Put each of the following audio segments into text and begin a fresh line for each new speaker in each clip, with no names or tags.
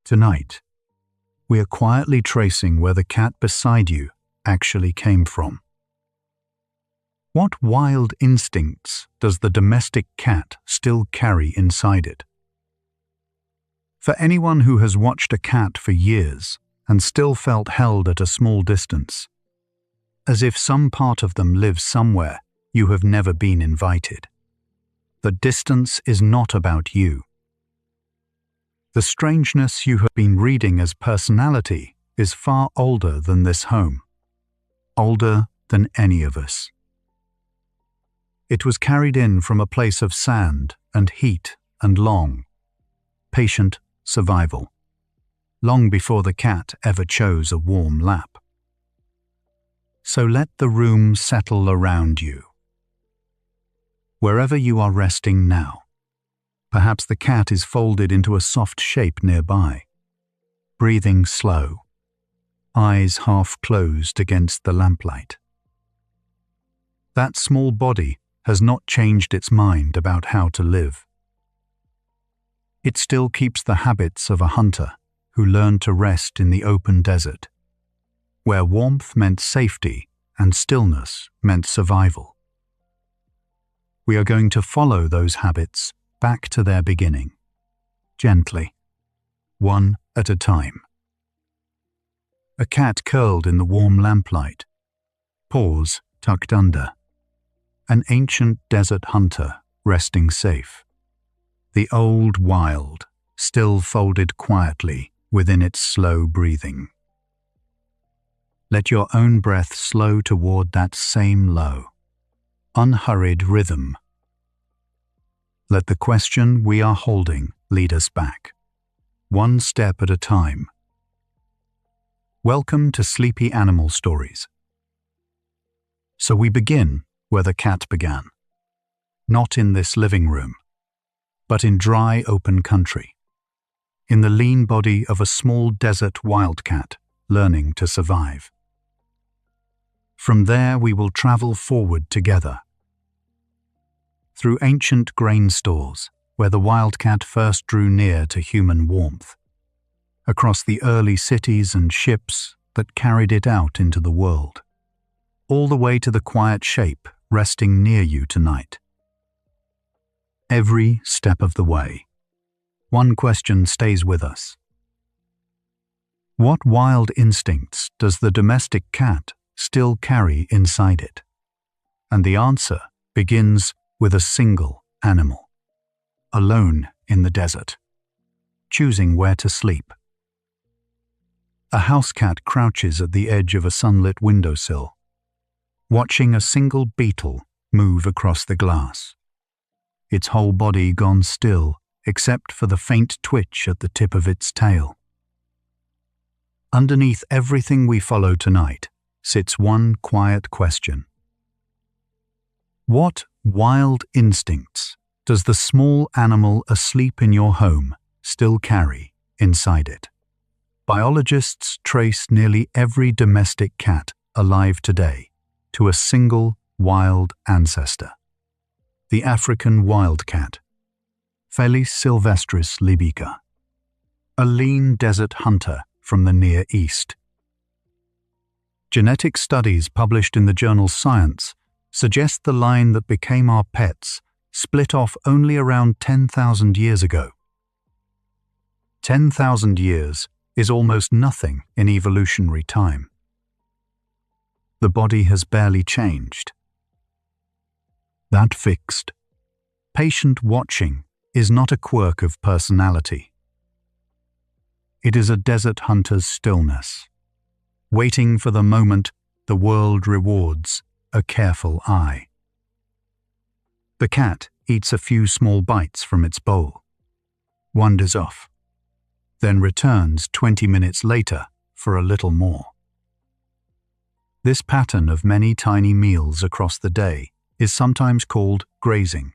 Tonight, we are quietly tracing where the cat beside you actually came from. What wild instincts does the domestic cat still carry inside it? For anyone who has watched a cat for years and still felt held at a small distance, as if some part of them lives somewhere you have never been invited, the distance is not about you. The strangeness you have been reading as personality is far older than this home, older than any of us. It was carried in from a place of sand and heat and long, patient survival, long before the cat ever chose a warm lap. So let the room settle around you. Wherever you are resting now, perhaps the cat is folded into a soft shape nearby, breathing slow, eyes half closed against the lamplight. That small body has not changed its mind about how to live. It still keeps the habits of a hunter who learned to rest in the open desert, where warmth meant safety and stillness meant survival. We are going to follow those habits back to their beginning, gently, one at a time. A cat curled in the warm lamplight, paws tucked under. An ancient desert hunter resting safe. The old wild still folded quietly within its slow breathing. Let your own breath slow toward that same low, unhurried rhythm. Let the question we are holding lead us back, one step at a time. Welcome to Sleepy Animal Stories. So we begin where the cat began, not in this living room, but in dry open country, in the lean body of a small desert wildcat learning to survive. From there we will travel forward together, through ancient grain stores where the wildcat first drew near to human warmth, across the early cities and ships that carried it out into the world, all the way to the quiet shape resting near you tonight. Every step of the way, one question stays with us. What wild instincts does the domestic cat still carry inside it? And the answer begins with a single animal, alone in the desert, choosing where to sleep. A house cat crouches at the edge of a sunlit windowsill, watching a single beetle move across the glass, its whole body gone still except for the faint twitch at the tip of its tail. Underneath everything we follow tonight sits one quiet question. What wild instincts does the small animal asleep in your home still carry inside it? Biologists trace nearly every domestic cat alive today to a single wild ancestor, the African wildcat, Felis sylvestris libica, a lean desert hunter from the Near East. Genetic studies published in the journal Science suggest the line that became our pets split off only around 10,000 years ago. 10,000 years is almost nothing in evolutionary time. The body has barely changed. That fixed, patient watching is not a quirk of personality. It is a desert hunter's stillness, waiting for the moment the world rewards a careful eye. The cat eats a few small bites from its bowl, wanders off, then returns 20 minutes later for a little more. This pattern of many tiny meals across the day is sometimes called grazing,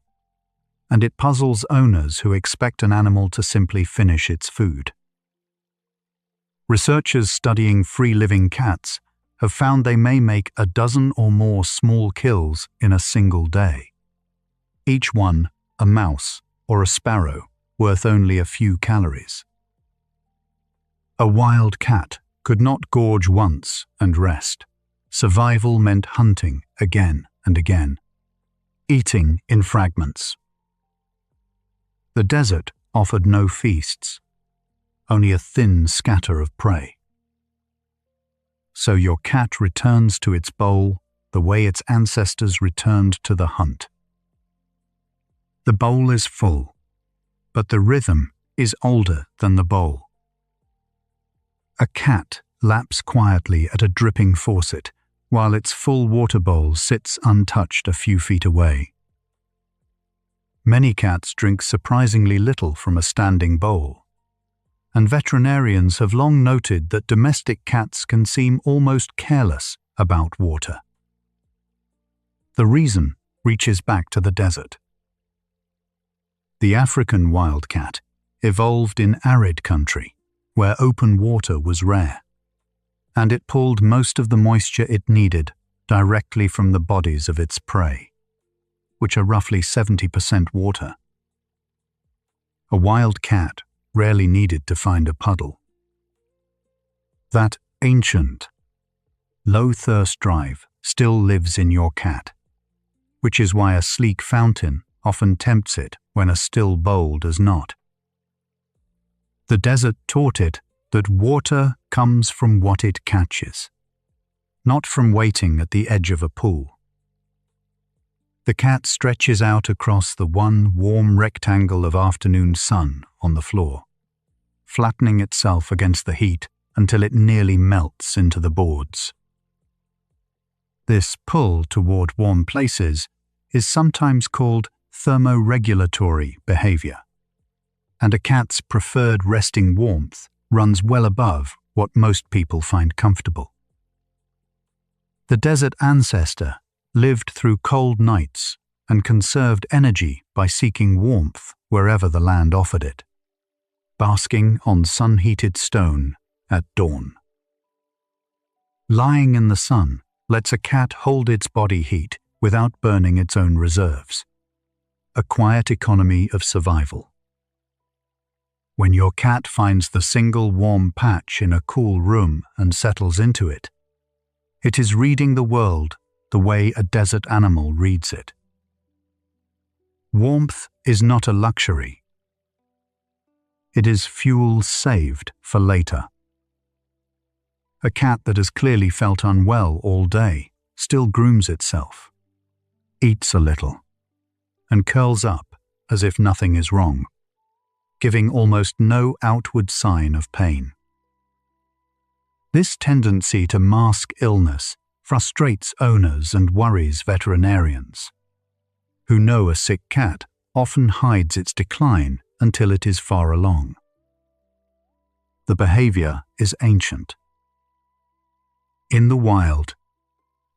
and it puzzles owners who expect an animal to simply finish its food. Researchers studying free-living cats have found they may make a dozen or more small kills in a single day, each one a mouse or a sparrow worth only a few calories. A wild cat could not gorge once and rest. Survival meant hunting again and again, eating in fragments. The desert offered no feasts, only a thin scatter of prey. So your cat returns to its bowl the way its ancestors returned to the hunt. The bowl is full, but the rhythm is older than the bowl. A cat laps quietly at a dripping faucet, while its full water bowl sits untouched a few feet away. Many cats drink surprisingly little from a standing bowl, and veterinarians have long noted that domestic cats can seem almost careless about water. The reason reaches back to the desert. The African wildcat evolved in arid country, where open water was rare, and it pulled most of the moisture it needed directly from the bodies of its prey, which are roughly 70% water. A wild cat rarely needed to find a puddle. That ancient, low-thirst drive still lives in your cat, which is why a sleek fountain often tempts it when a still bowl does not. The desert taught it that water comes from what it catches, not from waiting at the edge of a pool. The cat stretches out across the one warm rectangle of afternoon sun on the floor, flattening itself against the heat until it nearly melts into the boards. This pull toward warm places is sometimes called thermoregulatory behavior, and a cat's preferred resting warmth runs well above what most people find comfortable. The desert ancestor lived through cold nights and conserved energy by seeking warmth wherever the land offered it, basking on sun-heated stone at dawn. Lying in the sun lets a cat hold its body heat without burning its own reserves, a quiet economy of survival. When your cat finds the single warm patch in a cool room and settles into it, it is reading the world the way a desert animal reads it. Warmth is not a luxury. It is fuel saved for later. A cat that has clearly felt unwell all day still grooms itself, eats a little, and curls up as if nothing is wrong, giving almost no outward sign of pain. This tendency to mask illness frustrates owners and worries veterinarians, who know a sick cat often hides its decline until it is far along. The behavior is ancient. In the wild,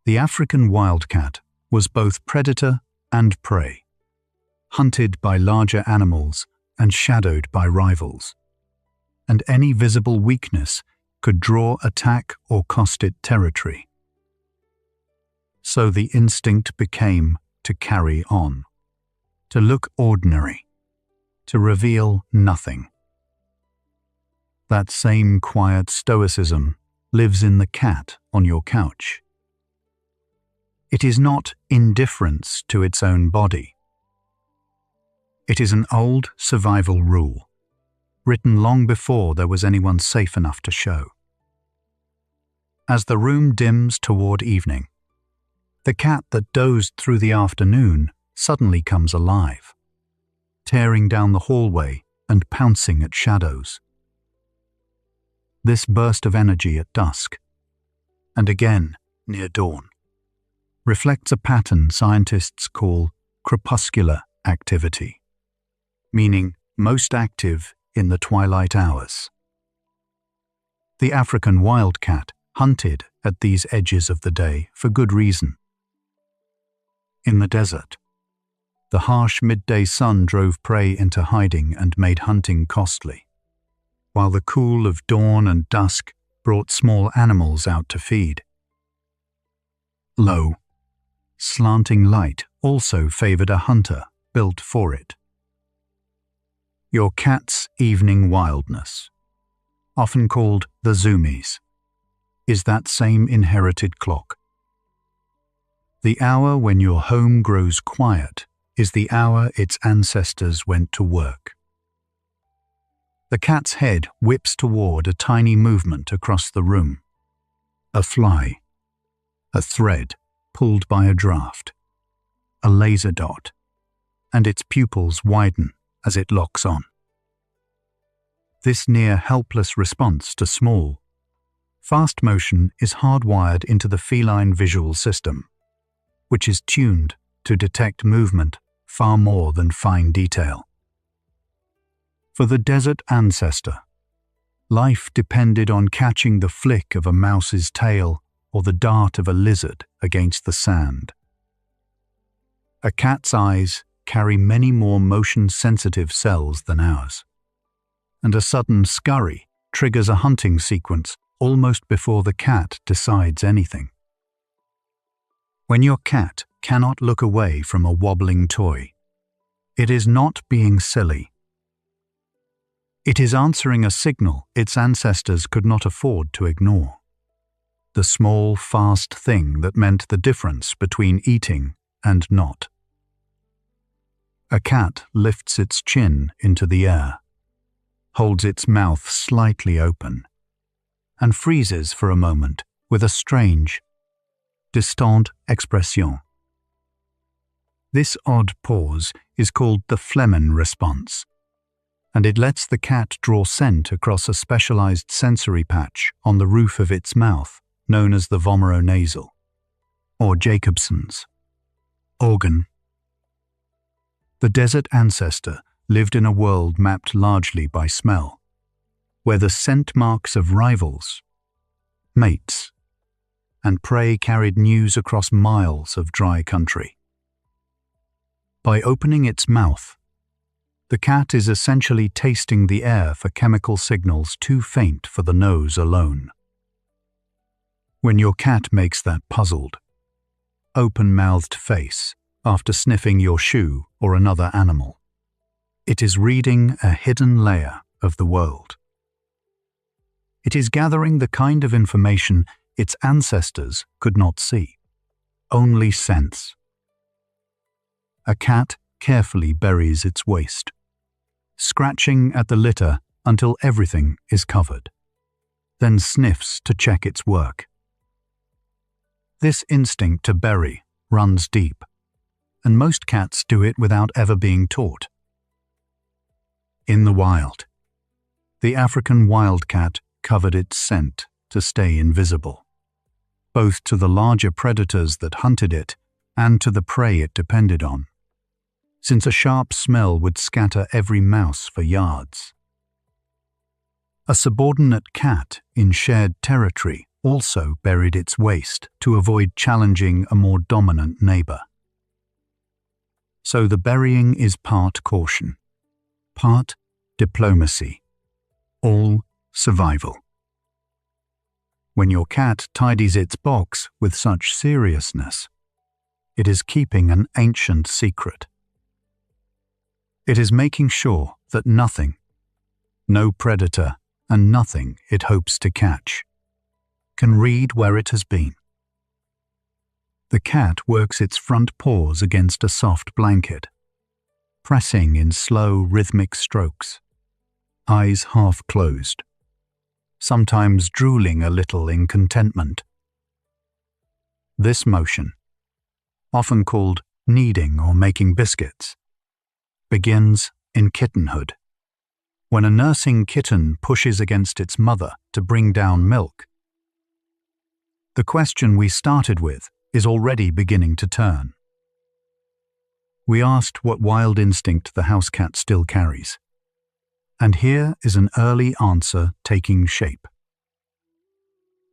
the African wildcat was both predator and prey, hunted by larger animals and shadowed by rivals, and any visible weakness could draw attack or cost it territory. So the instinct became to carry on, to look ordinary, to reveal nothing. That same quiet stoicism lives in the cat on your couch. It is not indifference to its own body. It is an old survival rule, written long before there was anyone safe enough to show. As the room dims toward evening, the cat that dozed through the afternoon suddenly comes alive, tearing down the hallway and pouncing at shadows. This burst of energy at dusk, and again near dawn, reflects a pattern scientists call crepuscular activity, meaning most active in the twilight hours. The African wildcat hunted at these edges of the day for good reason. In the desert, the harsh midday sun drove prey into hiding and made hunting costly, while the cool of dawn and dusk brought small animals out to feed. Low, slanting light also favored a hunter built for it. Your cat's evening wildness. often called the zoomies, is that same inherited clock. The hour when your home grows quiet is the hour its ancestors went to work. The cat's head whips toward a tiny movement across the room. A fly, a thread pulled by a draft, a laser dot, and its pupils widen as it locks on. This near-helpless response to small, fast motion is hardwired into the feline visual system, which is tuned to detect movement far more than fine detail. For the desert ancestor, life depended on catching the flick of a mouse's tail or the dart of a lizard against the sand. A cat's eyes carry many more motion-sensitive cells than ours, and a sudden scurry triggers a hunting sequence almost before the cat decides anything. When your cat cannot look away from a wobbling toy, it is not being silly. It is answering a signal its ancestors could not afford to ignore. The small, fast thing that meant the difference between eating and not. A cat lifts its chin into the air, holds its mouth slightly open, and freezes for a moment with a strange, distant expression. This odd pause is called the phlegm response, and it lets the cat draw scent across a specialized sensory patch on the roof of its mouth known as the vomeronasal, or Jacobson's, organ. The desert ancestor lived in a world mapped largely by smell, where the scent marks of rivals, mates, and prey carried news across miles of dry country. By opening its mouth, the cat is essentially tasting the air for chemical signals too faint for the nose alone. When your cat makes that puzzled, open-mouthed face after sniffing your shoe or another animal, it is reading a hidden layer of the world. It is gathering the kind of information its ancestors could not see, only sense. A cat carefully buries its waste, scratching at the litter until everything is covered, then sniffs to check its work. This instinct to bury runs deep, and most cats do it without ever being taught. In the wild, the African wildcat covered its scent to stay invisible, both to the larger predators that hunted it and to the prey it depended on, since a sharp smell would scatter every mouse for yards. A subordinate cat in shared territory also buried its waste to avoid challenging a more dominant neighbor. So the burying is part caution, part diplomacy, all survival. When your cat tidies its box with such seriousness, it is keeping an ancient secret. It is making sure that nothing, no predator and nothing it hopes to catch, can read where it has been. The cat works its front paws against a soft blanket, pressing in slow rhythmic strokes, eyes half closed, sometimes drooling a little in contentment. This motion, often called kneading or making biscuits, begins in kittenhood, when a nursing kitten pushes against its mother to bring down milk. The question we started with is already beginning to turn. We asked what wild instinct the house cat still carries, and here is an early answer taking shape.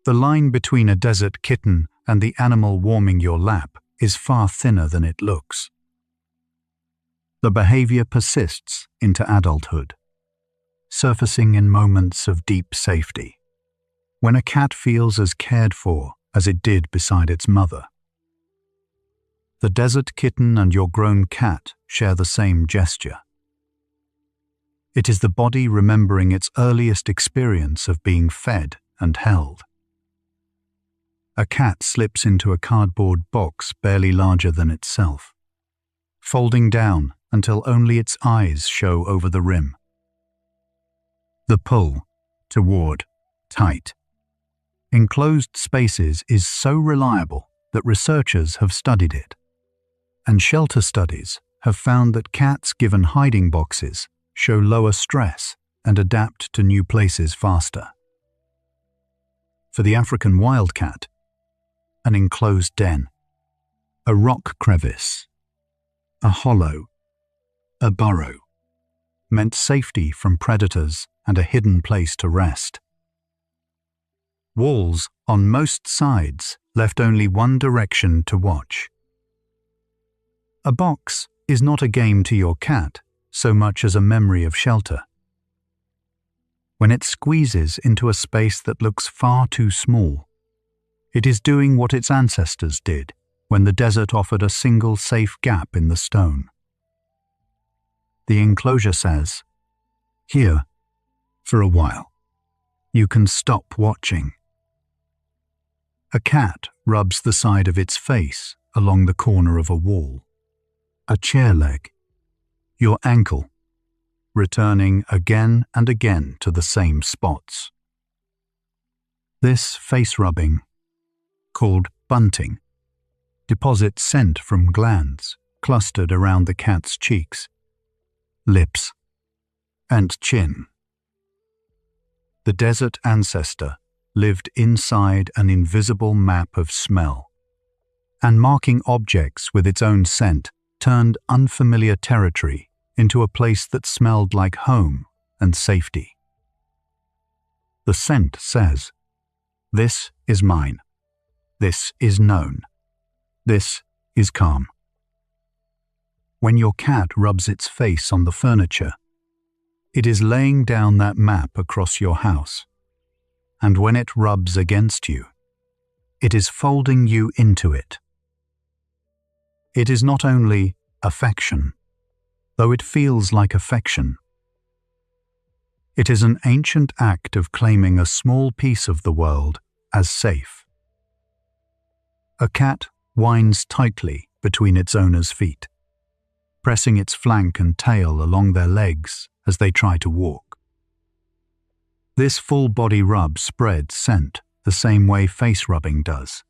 The line between a desert kitten and the animal warming your lap is far thinner than it looks. The behavior persists into adulthood, surfacing in moments of deep safety, when a cat feels as cared for as it did beside its mother. The desert kitten and your grown cat share the same gesture. It is the body remembering its earliest experience of being fed and held. A cat slips into a cardboard box barely larger than itself, folding down until only its eyes show over the rim. The pull, toward, tight, enclosed spaces is so reliable that researchers have studied it, and shelter studies have found that cats given hiding boxes show lower stress and adapt to new places faster. For the African wildcat, an enclosed den, a rock crevice, a hollow, a burrow, meant safety from predators and a hidden place to rest. Walls on most sides left only one direction to watch. A box is not a game to your cat so much as a memory of shelter. When it squeezes into a space that looks far too small, it is doing what its ancestors did when the desert offered a single safe gap in the stone. The enclosure says, "Here, for a while, you can stop watching." A cat rubs the side of its face along the corner of a wall, a chair leg, your ankle, returning again and again to the same spots. This face rubbing, called bunting, deposits scent from glands clustered around the cat's cheeks, lips, and chin. The desert ancestor lived inside an invisible map of smell, and marking objects with its own scent turned unfamiliar territory into a place that smelled like home and safety. The scent says, "This is mine. This is known. This is calm." When your cat rubs its face on the furniture, it is laying down that map across your house. And when it rubs against you, it is folding you into it. It is not only affection, though it feels like affection. It is an ancient act of claiming a small piece of the world as safe. A cat winds tightly between its owner's feet, pressing its flank and tail along their legs as they try to walk. This full-body rub spreads scent the same way face rubbing does,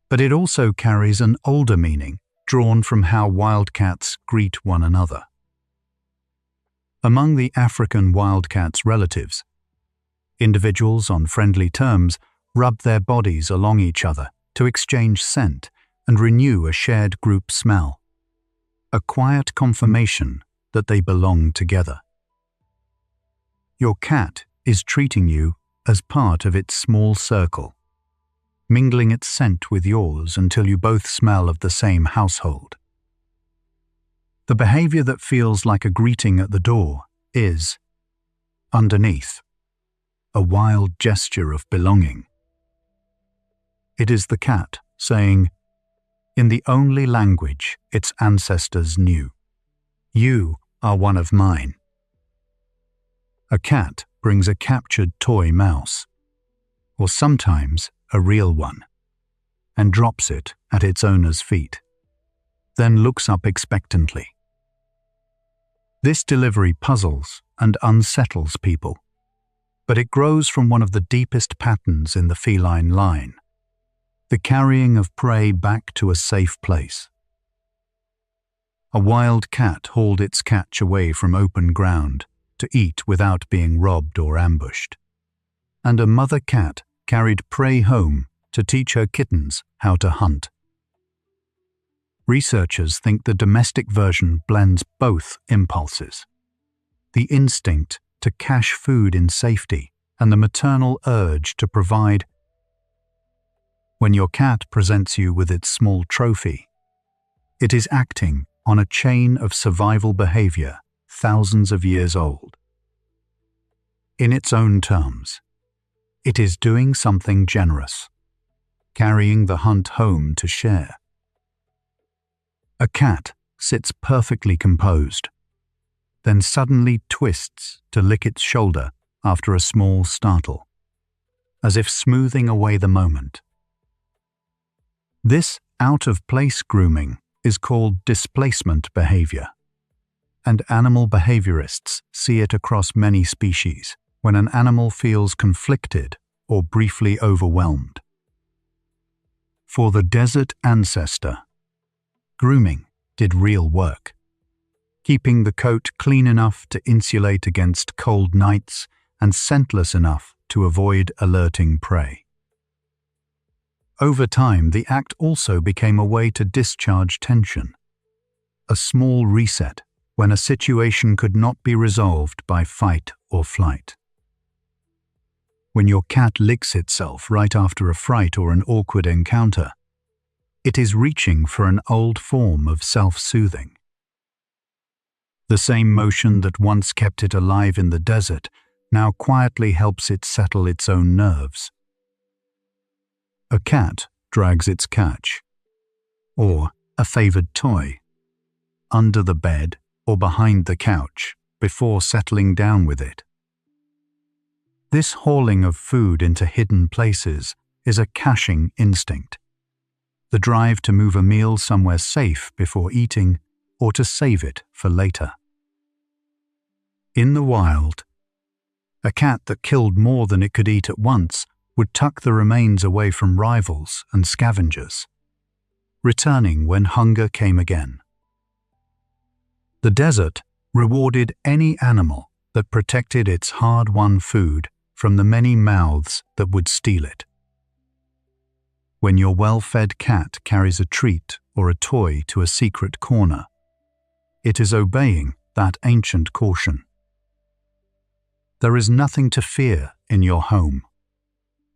but it also carries an older meaning drawn from how wildcats greet one another. Among the African wildcat's relatives, individuals on friendly terms rub their bodies along each other to exchange scent and renew a shared group smell, a quiet confirmation that they belong together. Your cat is treating you as part of its small circle, mingling its scent with yours until you both smell of the same household. The behavior that feels like a greeting at the door is, underneath, a wild gesture of belonging. It is the cat saying, in the only language its ancestors knew, "You are one of mine." A cat brings a captured toy mouse, or sometimes a real one, and drops it at its owner's feet, then looks up expectantly. This delivery puzzles and unsettles people, but it grows from one of the deepest patterns in the feline line, the carrying of prey back to a safe place. A wild cat hauled its catch away from open ground to eat without being robbed or ambushed, and a mother cat carried prey home to teach her kittens how to hunt. Researchers think the domestic version blends both impulses, the instinct to cache food in safety and the maternal urge to provide. When your cat presents you with its small trophy, it is acting on a chain of survival behavior thousands of years old. In its own terms, it is doing something generous, carrying the hunt home to share. A cat sits perfectly composed, then suddenly twists to lick its shoulder after a small startle, as if smoothing away the moment. This out-of-place grooming is called displacement behavior, and animal behaviorists see it across many species when an animal feels conflicted or briefly overwhelmed. For the desert ancestor, grooming did real work, keeping the coat clean enough to insulate against cold nights and scentless enough to avoid alerting prey. Over time, the act also became a way to discharge tension, a small reset when a situation could not be resolved by fight or flight. When your cat licks itself right after a fright or an awkward encounter, it is reaching for an old form of self-soothing. The same motion that once kept it alive in the desert now quietly helps it settle its own nerves. A cat drags its catch, or a favored toy, under the bed or behind the couch before settling down with it. This hauling of food into hidden places is a caching instinct, the drive to move a meal somewhere safe before eating or to save it for later. In the wild, a cat that killed more than it could eat at once would tuck the remains away from rivals and scavengers, returning when hunger came again. The desert rewarded any animal that protected its hard-won food from the many mouths that would steal it. When your well-fed cat carries a treat or a toy to a secret corner, it is obeying that ancient caution. There is nothing to fear in your home,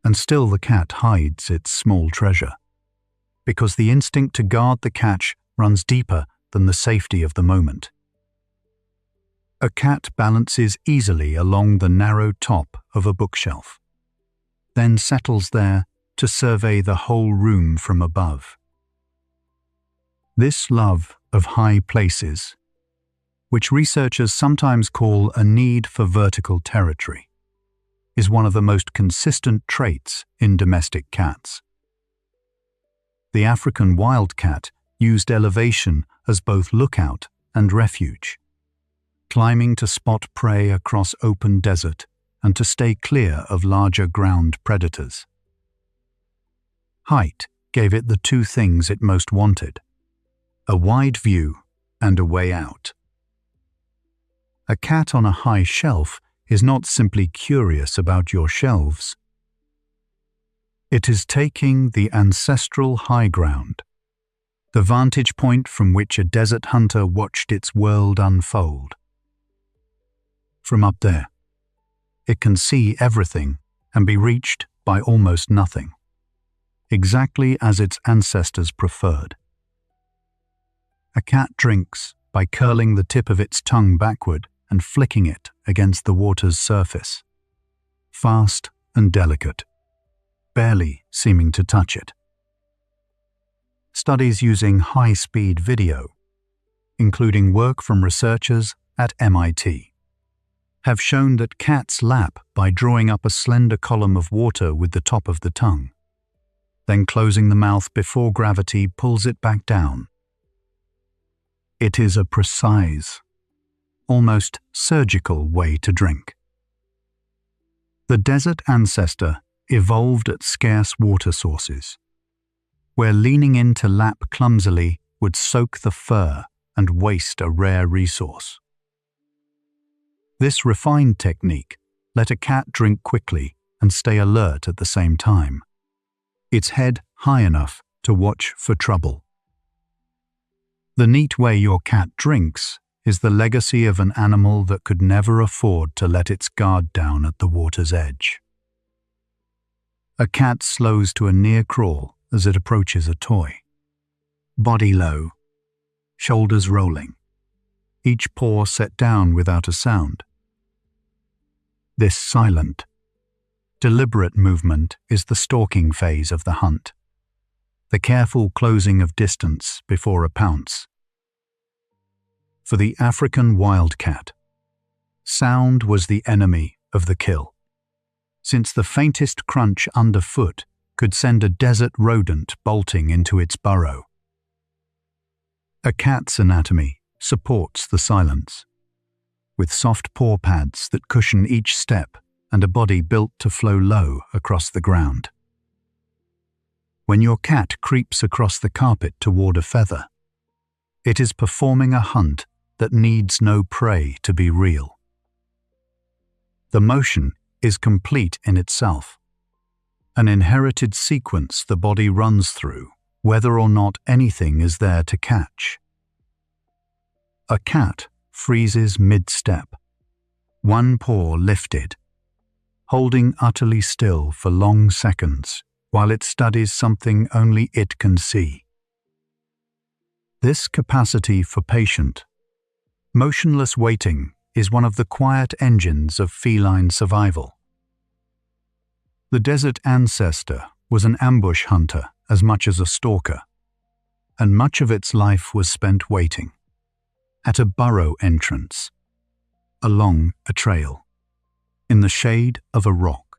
and still the cat hides its small treasure, because the instinct to guard the catch runs deeper than the safety of the moment. A cat balances easily along the narrow top of a bookshelf, then settles there to survey the whole room from above. This love of high places, which researchers sometimes call a need for vertical territory, is one of the most consistent traits in domestic cats. The African wildcat used elevation as both lookout and refuge, climbing to spot prey across open desert and to stay clear of larger ground predators. Height gave it the two things it most wanted: a wide view and a way out. A cat on a high shelf is not simply curious about your shelves. It is taking the ancestral high ground, the vantage point from which a desert hunter watched its world unfold. From up there, it can see everything and be reached by almost nothing, exactly as its ancestors preferred. A cat drinks by curling the tip of its tongue backward and flicking it against the water's surface, fast and delicate, barely seeming to touch it. Studies using high-speed video, including work from researchers at MIT, have shown that cats lap by drawing up a slender column of water with the top of the tongue, then closing the mouth before gravity pulls it back down. It is a precise, almost surgical way to drink. The desert ancestor evolved at scarce water sources, where leaning in to lap clumsily would soak the fur and waste a rare resource. This refined technique let a cat drink quickly and stay alert at the same time, its head high enough to watch for trouble. The neat way your cat drinks is the legacy of an animal that could never afford to let its guard down at the water's edge. A cat slows to a near crawl as it approaches a toy, body low, shoulders rolling, each paw set down without a sound. This silent, deliberate movement is the stalking phase of the hunt, the careful closing of distance before a pounce. For the African wildcat, Sound was the enemy of the kill, since the faintest crunch underfoot could send a desert rodent bolting into its burrow. A cat's anatomy supports the silence, with soft paw pads that cushion each step and a body built to flow low across the ground. When your cat creeps across the carpet toward a feather, it is performing a hunt that needs no prey to be real. The motion is complete in itself, an inherited sequence the body runs through, whether or not anything is there to catch. A cat freezes mid-step, one paw lifted, holding utterly still for long seconds while it studies something only it can see. This capacity for patient, motionless waiting is one of the quiet engines of feline survival. The desert ancestor was an ambush hunter as much as a stalker, and much of its life was spent waiting, at a burrow entrance, along a trail, in the shade of a rock,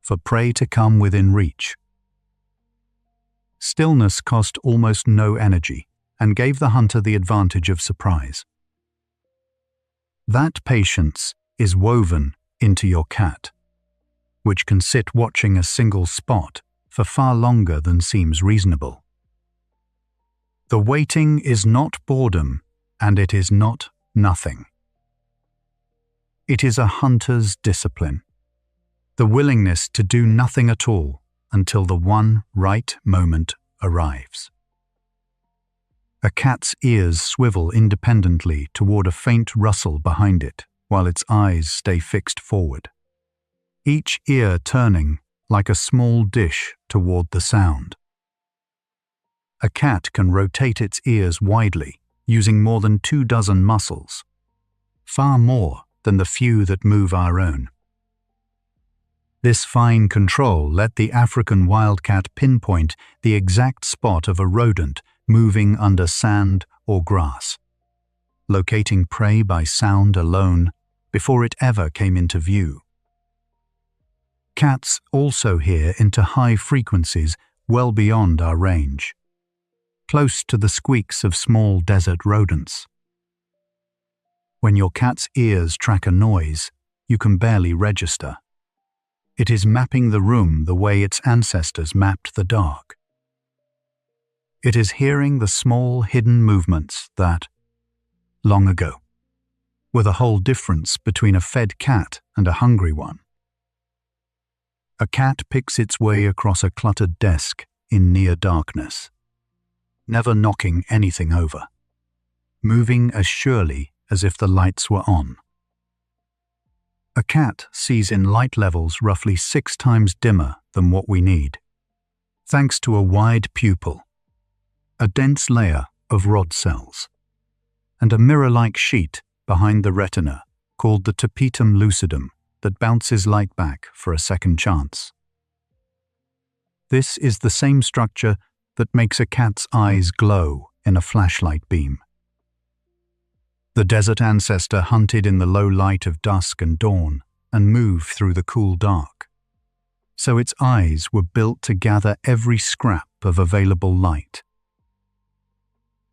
for prey to come within reach. Stillness cost almost no energy and gave the hunter the advantage of surprise. That patience is woven into your cat, which can sit watching a single spot for far longer than seems reasonable. The waiting is not boredom, and it is not nothing. It is a hunter's discipline, the willingness to do nothing at all until the one right moment arrives. A cat's ears swivel independently toward a faint rustle behind it, while its eyes stay fixed forward, each ear turning like a small dish toward the sound. A cat can rotate its ears widely, using more than 24 muscles, far more than the few that move our own. This fine control let the African wildcat pinpoint the exact spot of a rodent moving under sand or grass, locating prey by sound alone before it ever came into view. Cats also hear into high frequencies well beyond our range, close to the squeaks of small desert rodents. When your cat's ears track a noise you can barely register, it is mapping the room the way its ancestors mapped the dark. It is hearing the small hidden movements that, long ago, were the whole difference between a fed cat and a hungry one. A cat picks its way across a cluttered desk in near darkness, never knocking anything over, moving as surely as if the lights were on. A cat sees in light levels roughly 6 times dimmer than what we need, thanks to a wide pupil, a dense layer of rod cells, and a mirror-like sheet behind the retina called the tapetum lucidum that bounces light back for a second chance. This is the same structure that makes a cat's eyes glow in a flashlight beam. The desert ancestor hunted in the low light of dusk and dawn and moved through the cool dark, so its eyes were built to gather every scrap of available light.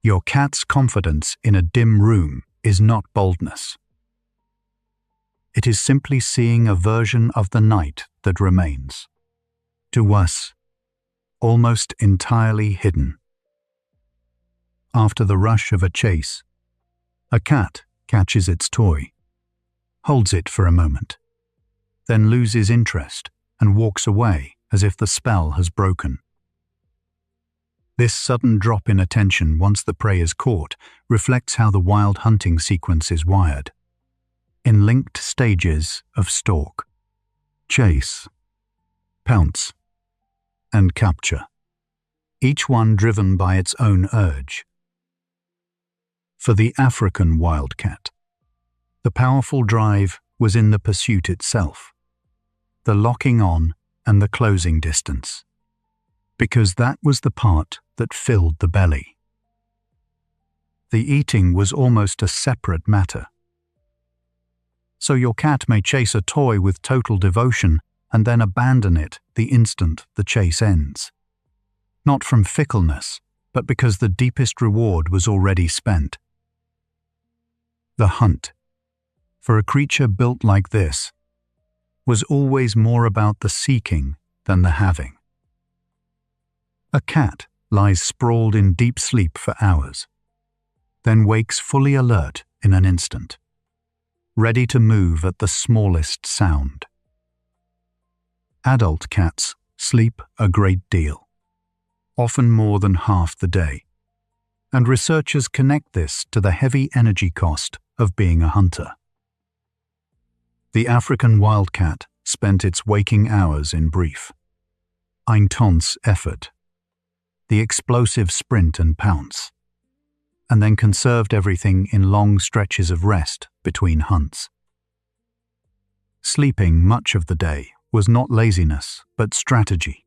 Your cat's confidence in a dim room is not boldness. It is simply seeing a version of the night that remains, to us, almost entirely hidden. After the rush of a chase, a cat catches its toy, holds it for a moment, then loses interest and walks away as if the spell has broken. This sudden drop in attention once the prey is caught reflects how the wild hunting sequence is wired, in linked stages of stalk, chase, pounce, and capture, each one driven by its own urge. For the African wildcat, the powerful drive was in the pursuit itself, the locking on and the closing distance, because that was the part that filled the belly. The eating was almost a separate matter. So your cat may chase a toy with total devotion and then abandon it the instant the chase ends. Not from fickleness, but because the deepest reward was already spent. The hunt, for a creature built like this, was always more about the seeking than the having. A cat lies sprawled in deep sleep for hours, then wakes fully alert in an instant, ready to move at the smallest sound. Adult cats sleep a great deal, often more than half the day, and researchers connect this to the heavy energy cost of being a hunter. The African wildcat spent its waking hours in brief, intense effort, the explosive sprint and pounce, and then conserved everything in long stretches of rest between hunts. Sleeping much of the day was not laziness but strategy,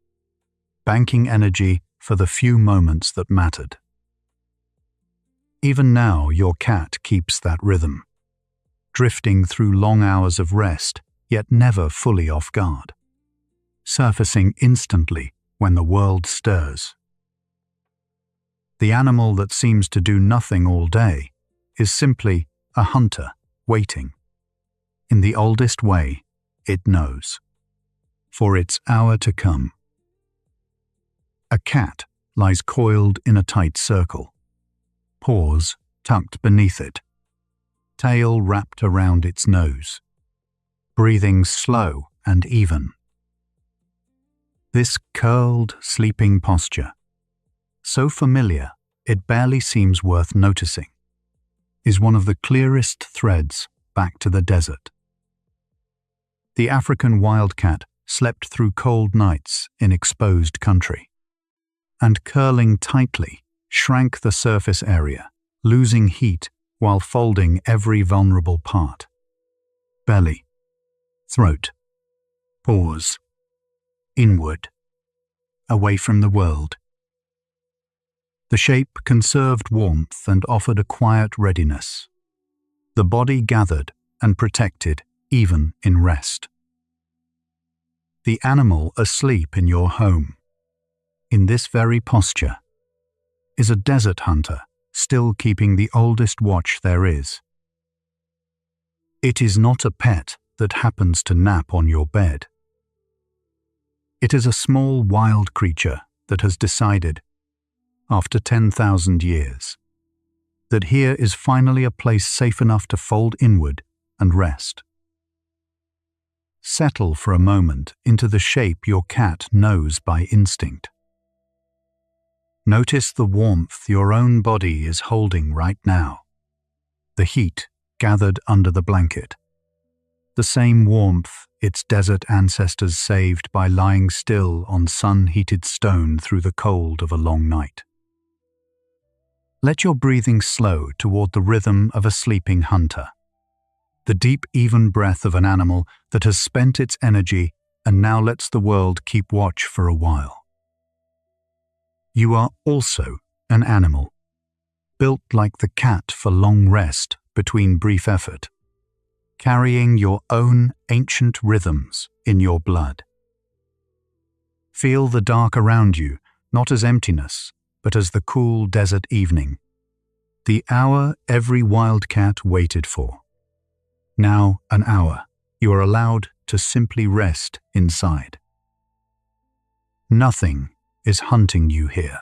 banking energy for the few moments that mattered. Even now your cat keeps that rhythm, drifting through long hours of rest, yet never fully off guard, surfacing instantly when the world stirs. The animal that seems to do nothing all day is simply a hunter waiting. In the oldest way, it knows, for its hour to come. A cat lies coiled in a tight circle, paws tucked beneath it, tail wrapped around its nose, breathing slow and even. This curled, sleeping posture, so familiar it barely seems worth noticing, is one of the clearest threads back to the desert. The African wildcat slept through cold nights in exposed country, and curling tightly shrank the surface area, losing heat while folding every vulnerable part. Belly, throat, paws, inward, away from the world. The shape conserved warmth and offered a quiet readiness. The body gathered and protected even in rest. The animal asleep in your home, in this very posture, is a desert hunter still keeping the oldest watch there is. It is not a pet that happens to nap on your bed. It is a small wild creature that has decided, after 10,000 years, that here is finally a place safe enough to fold inward and rest. Settle for a moment into the shape your cat knows by instinct. Notice the warmth your own body is holding right now, the heat gathered under the blanket, the same warmth its desert ancestors saved by lying still on sun-heated stone through the cold of a long night. Let your breathing slow toward the rhythm of a sleeping hunter, the deep, even breath of an animal that has spent its energy and now lets the world keep watch for a while. You are also an animal, built like the cat for long rest between brief effort, carrying your own ancient rhythms in your blood. Feel the dark around you, not as emptiness, but as the cool desert evening, the hour every wildcat waited for. Now an hour you are allowed to simply rest inside. Nothing is hunting you here.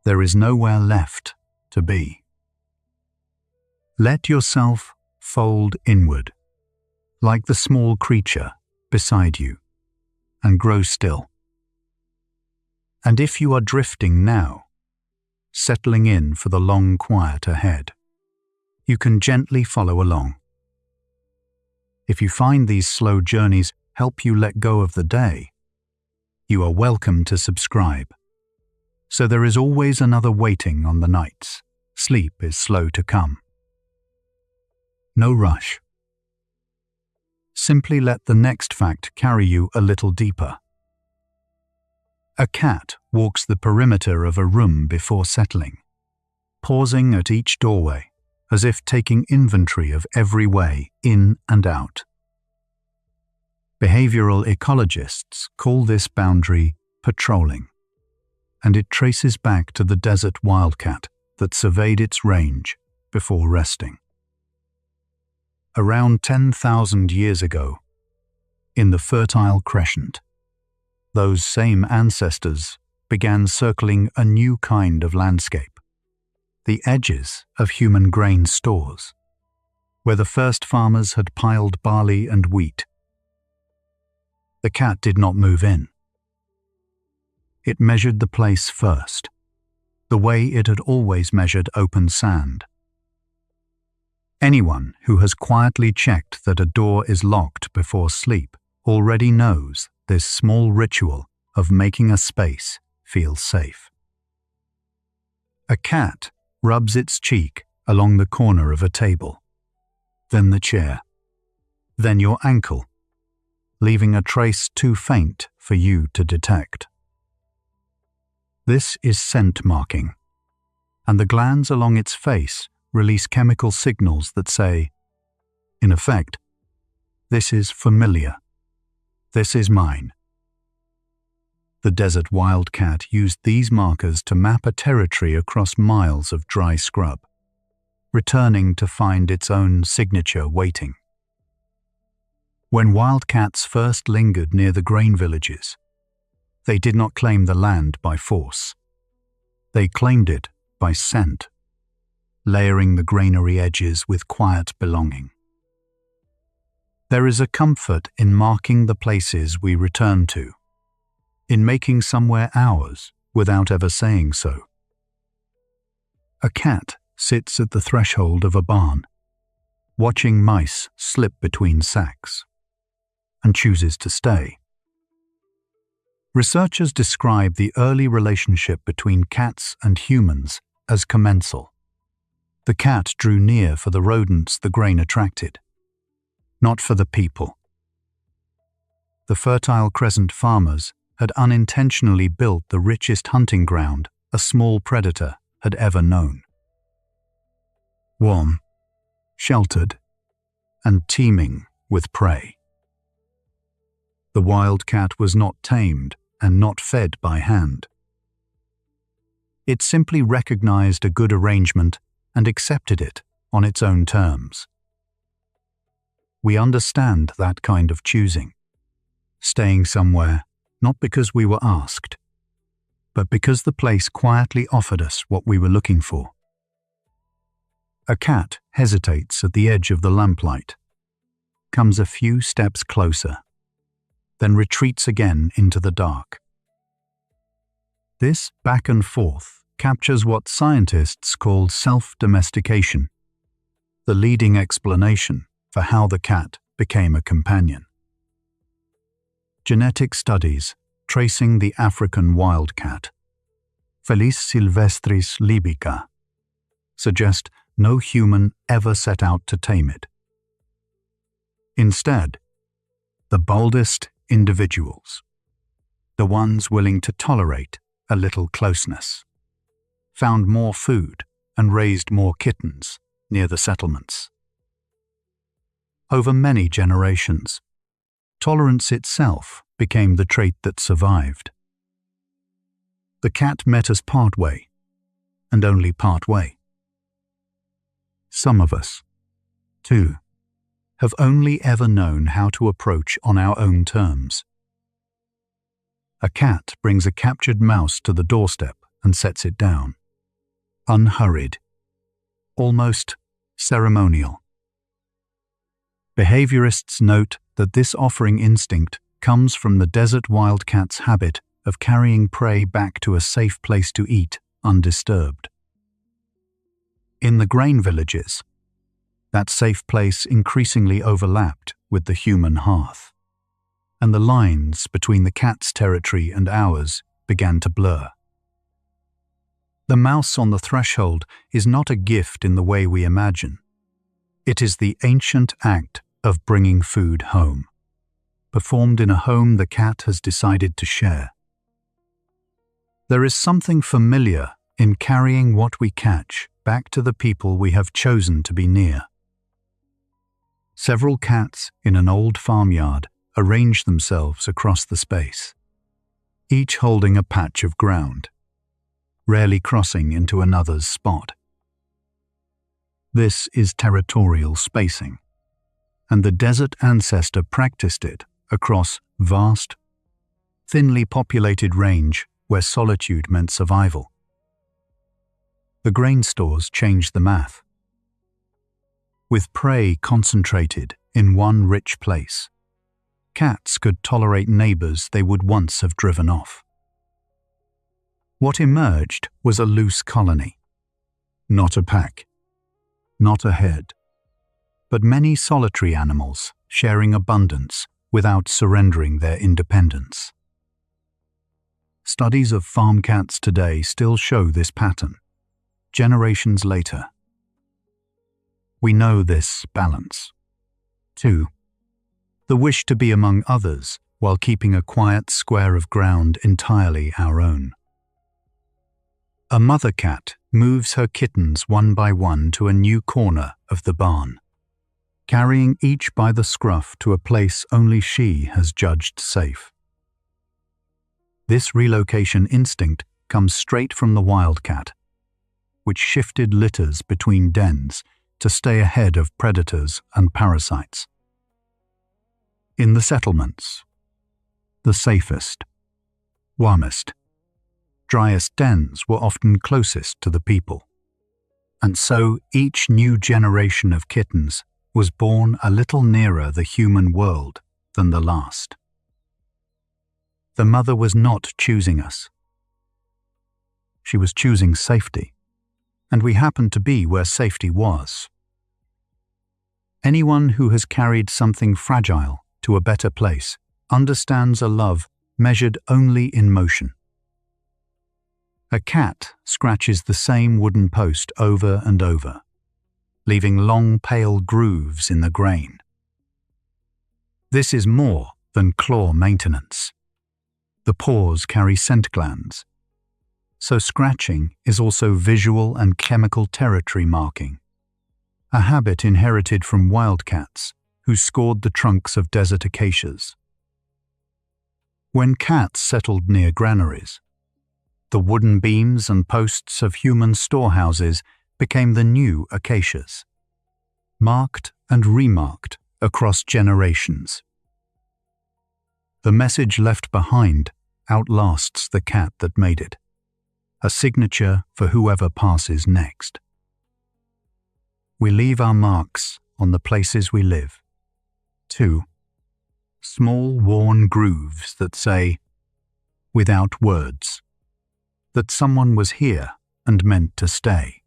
There is nowhere left to be. Let yourself fold inward, like the small creature beside you, and grow still. And if you are drifting now, settling in for the long quiet ahead, you can gently follow along. If you find these slow journeys help you let go of the day, you are welcome to subscribe. So there is always another waiting on the nights. Sleep is slow to come. No rush. Simply let the next fact carry you a little deeper. A cat walks the perimeter of a room before settling, pausing at each doorway as if taking inventory of every way in and out. Behavioral ecologists call this boundary patrolling, and it traces back to the desert wildcat that surveyed its range before resting. Around 10,000 years ago, in the Fertile Crescent, those same ancestors began circling a new kind of landscape, the edges of human grain stores, where the first farmers had piled barley and wheat. The cat did not move in. It measured the place first, the way it had always measured open sand. Anyone who has quietly checked that a door is locked before sleep already knows this small ritual of making a space feel safe. A cat rubs its cheek along the corner of a table, then the chair, then your ankle, leaving a trace too faint for you to detect. This is scent marking, and the glands along its face release chemical signals that say, in effect, this is familiar, this is mine. The desert wildcat used these markers to map a territory across miles of dry scrub, returning to find its own signature waiting. When wildcats first lingered near the grain villages, they did not claim the land by force. They claimed it by scent, layering the granary edges with quiet belonging. There is a comfort in marking the places we return to, in making somewhere ours without ever saying so. A cat sits at the threshold of a barn, watching mice slip between sacks, and chooses to stay. Researchers describe the early relationship between cats and humans as commensal. The cat drew near for the rodents the grain attracted, not for the people. The Fertile Crescent farmers had unintentionally built the richest hunting ground a small predator had ever known. Warm, sheltered, and teeming with prey. The wildcat was not tamed and not fed by hand. It simply recognized a good arrangement and accepted it on its own terms. We understand that kind of choosing, staying somewhere not because we were asked, but because the place quietly offered us what we were looking for. A cat hesitates at the edge of the lamplight, comes a few steps closer, then retreats again into the dark. This back and forth captures what scientists call self-domestication, the leading explanation for how the cat became a companion. Genetic studies tracing the African wildcat, Felis sylvestris libica, suggest no human ever set out to tame it. Instead, the boldest individuals, the ones willing to tolerate a little closeness, found more food and raised more kittens near the settlements. Over many generations, tolerance itself became the trait that survived. The cat met us partway, and only partway. Some of us, too, have only ever known how to approach on our own terms. A cat brings a captured mouse to the doorstep and sets it down, unhurried, almost ceremonial. Behaviorists note that this offering instinct comes from the desert wildcat's habit of carrying prey back to a safe place to eat undisturbed. In the grain villages, that safe place increasingly overlapped with the human hearth, and the lines between the cat's territory and ours began to blur. The mouse on the threshold is not a gift in the way we imagine. It is the ancient act of bringing food home, performed in a home the cat has decided to share. There is something familiar in carrying what we catch back to the people we have chosen to be near. Several cats in an old farmyard arrange themselves across the space, each holding a patch of ground, rarely crossing into another's spot. This is territorial spacing, and the desert ancestor practiced it across vast, thinly populated range where solitude meant survival. The grain stores changed the math. With prey concentrated in one rich place, cats could tolerate neighbors they would once have driven off. What emerged was a loose colony, not a pack, not a herd, but many solitary animals sharing abundance without surrendering their independence. Studies of farm cats today still show this pattern, generations later. We know this balance. 2. The wish to be among others while keeping a quiet square of ground entirely our own. A mother cat moves her kittens one by one to a new corner of the barn, carrying each by the scruff to a place only she has judged safe. This relocation instinct comes straight from the wildcat, which shifted litters between dens to stay ahead of predators and parasites. In the settlements, the safest, warmest, driest dens were often closest to the people, and so each new generation of kittens was born a little nearer the human world than the last. The mother was not choosing us. She was choosing safety, and we happened to be where safety was. Anyone who has carried something fragile to a better place understands a love measured only in motion. A cat scratches the same wooden post over and over, leaving long pale grooves in the grain. This is more than claw maintenance. The paws carry scent glands, so scratching is also visual and chemical territory marking, a habit inherited from wildcats who scored the trunks of desert acacias. When cats settled near granaries, the wooden beams and posts of human storehouses became the new acacias, marked and remarked across generations. The message left behind outlasts the cat that made it, a signature for whoever passes next. We leave our marks on the places we live. 2. Small worn grooves that say, without words, that someone was here and meant to stay.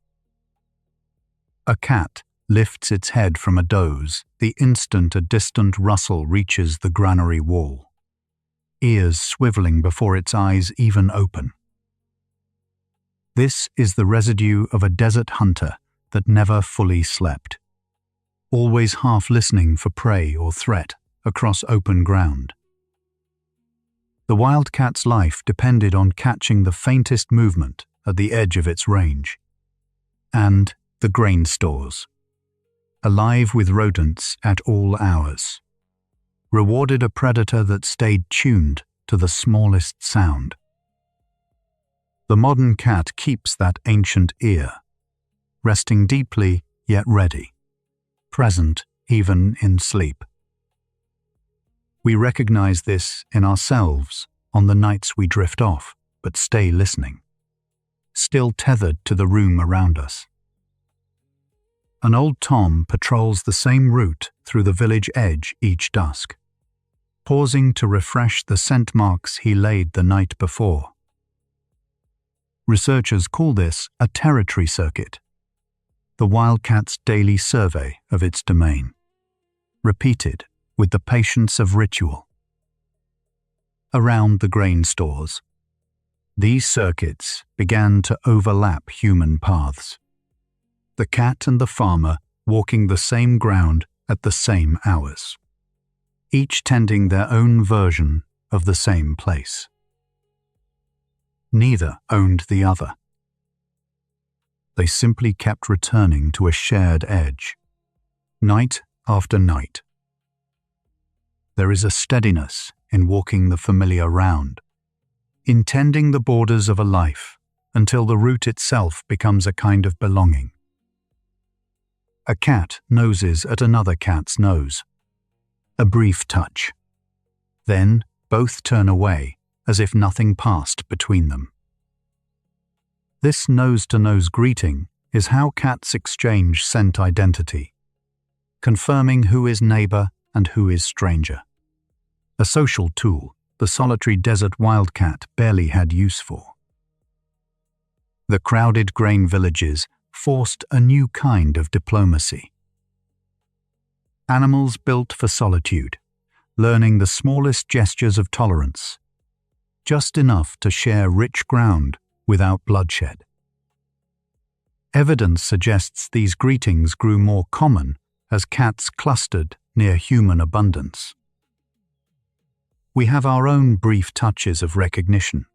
A cat lifts its head from a doze the instant a distant rustle reaches the granary wall, ears swiveling before its eyes even open. This is the residue of a desert hunter that never fully slept, always half listening for prey or threat across open ground. The wildcat's life depended on catching the faintest movement at the edge of its range. And the grain stores, alive with rodents at all hours, rewarded a predator that stayed tuned to the smallest sound. The modern cat keeps that ancient ear, resting deeply yet ready, present even in sleep. We recognize this in ourselves on the nights we drift off but stay listening, still tethered to the room around us. An old Tom patrols the same route through the village edge each dusk, pausing to refresh the scent marks he laid the night before. Researchers call this a territory circuit, the wildcat's daily survey of its domain, repeated with the patience of ritual. Around the grain stores, these circuits began to overlap human paths, the cat and the farmer walking the same ground at the same hours, each tending their own version of the same place. Neither owned the other. they simply kept returning to a shared edge, night after night. There is a steadiness in walking the familiar round, in tending the borders of a life until the route itself becomes a kind of belonging. A cat noses at another cat's nose. A brief touch. Then both turn away as if nothing passed between them. This nose-to-nose greeting is how cats exchange scent identity, confirming who is neighbor and who is stranger. A social tool the solitary desert wildcat barely had use for. The crowded grain villages forced a new kind of diplomacy. Animals built for solitude, learning the smallest gestures of tolerance, just enough to share rich ground without bloodshed. Evidence suggests these greetings grew more common as cats clustered near human abundance. We have our own brief touches of recognition.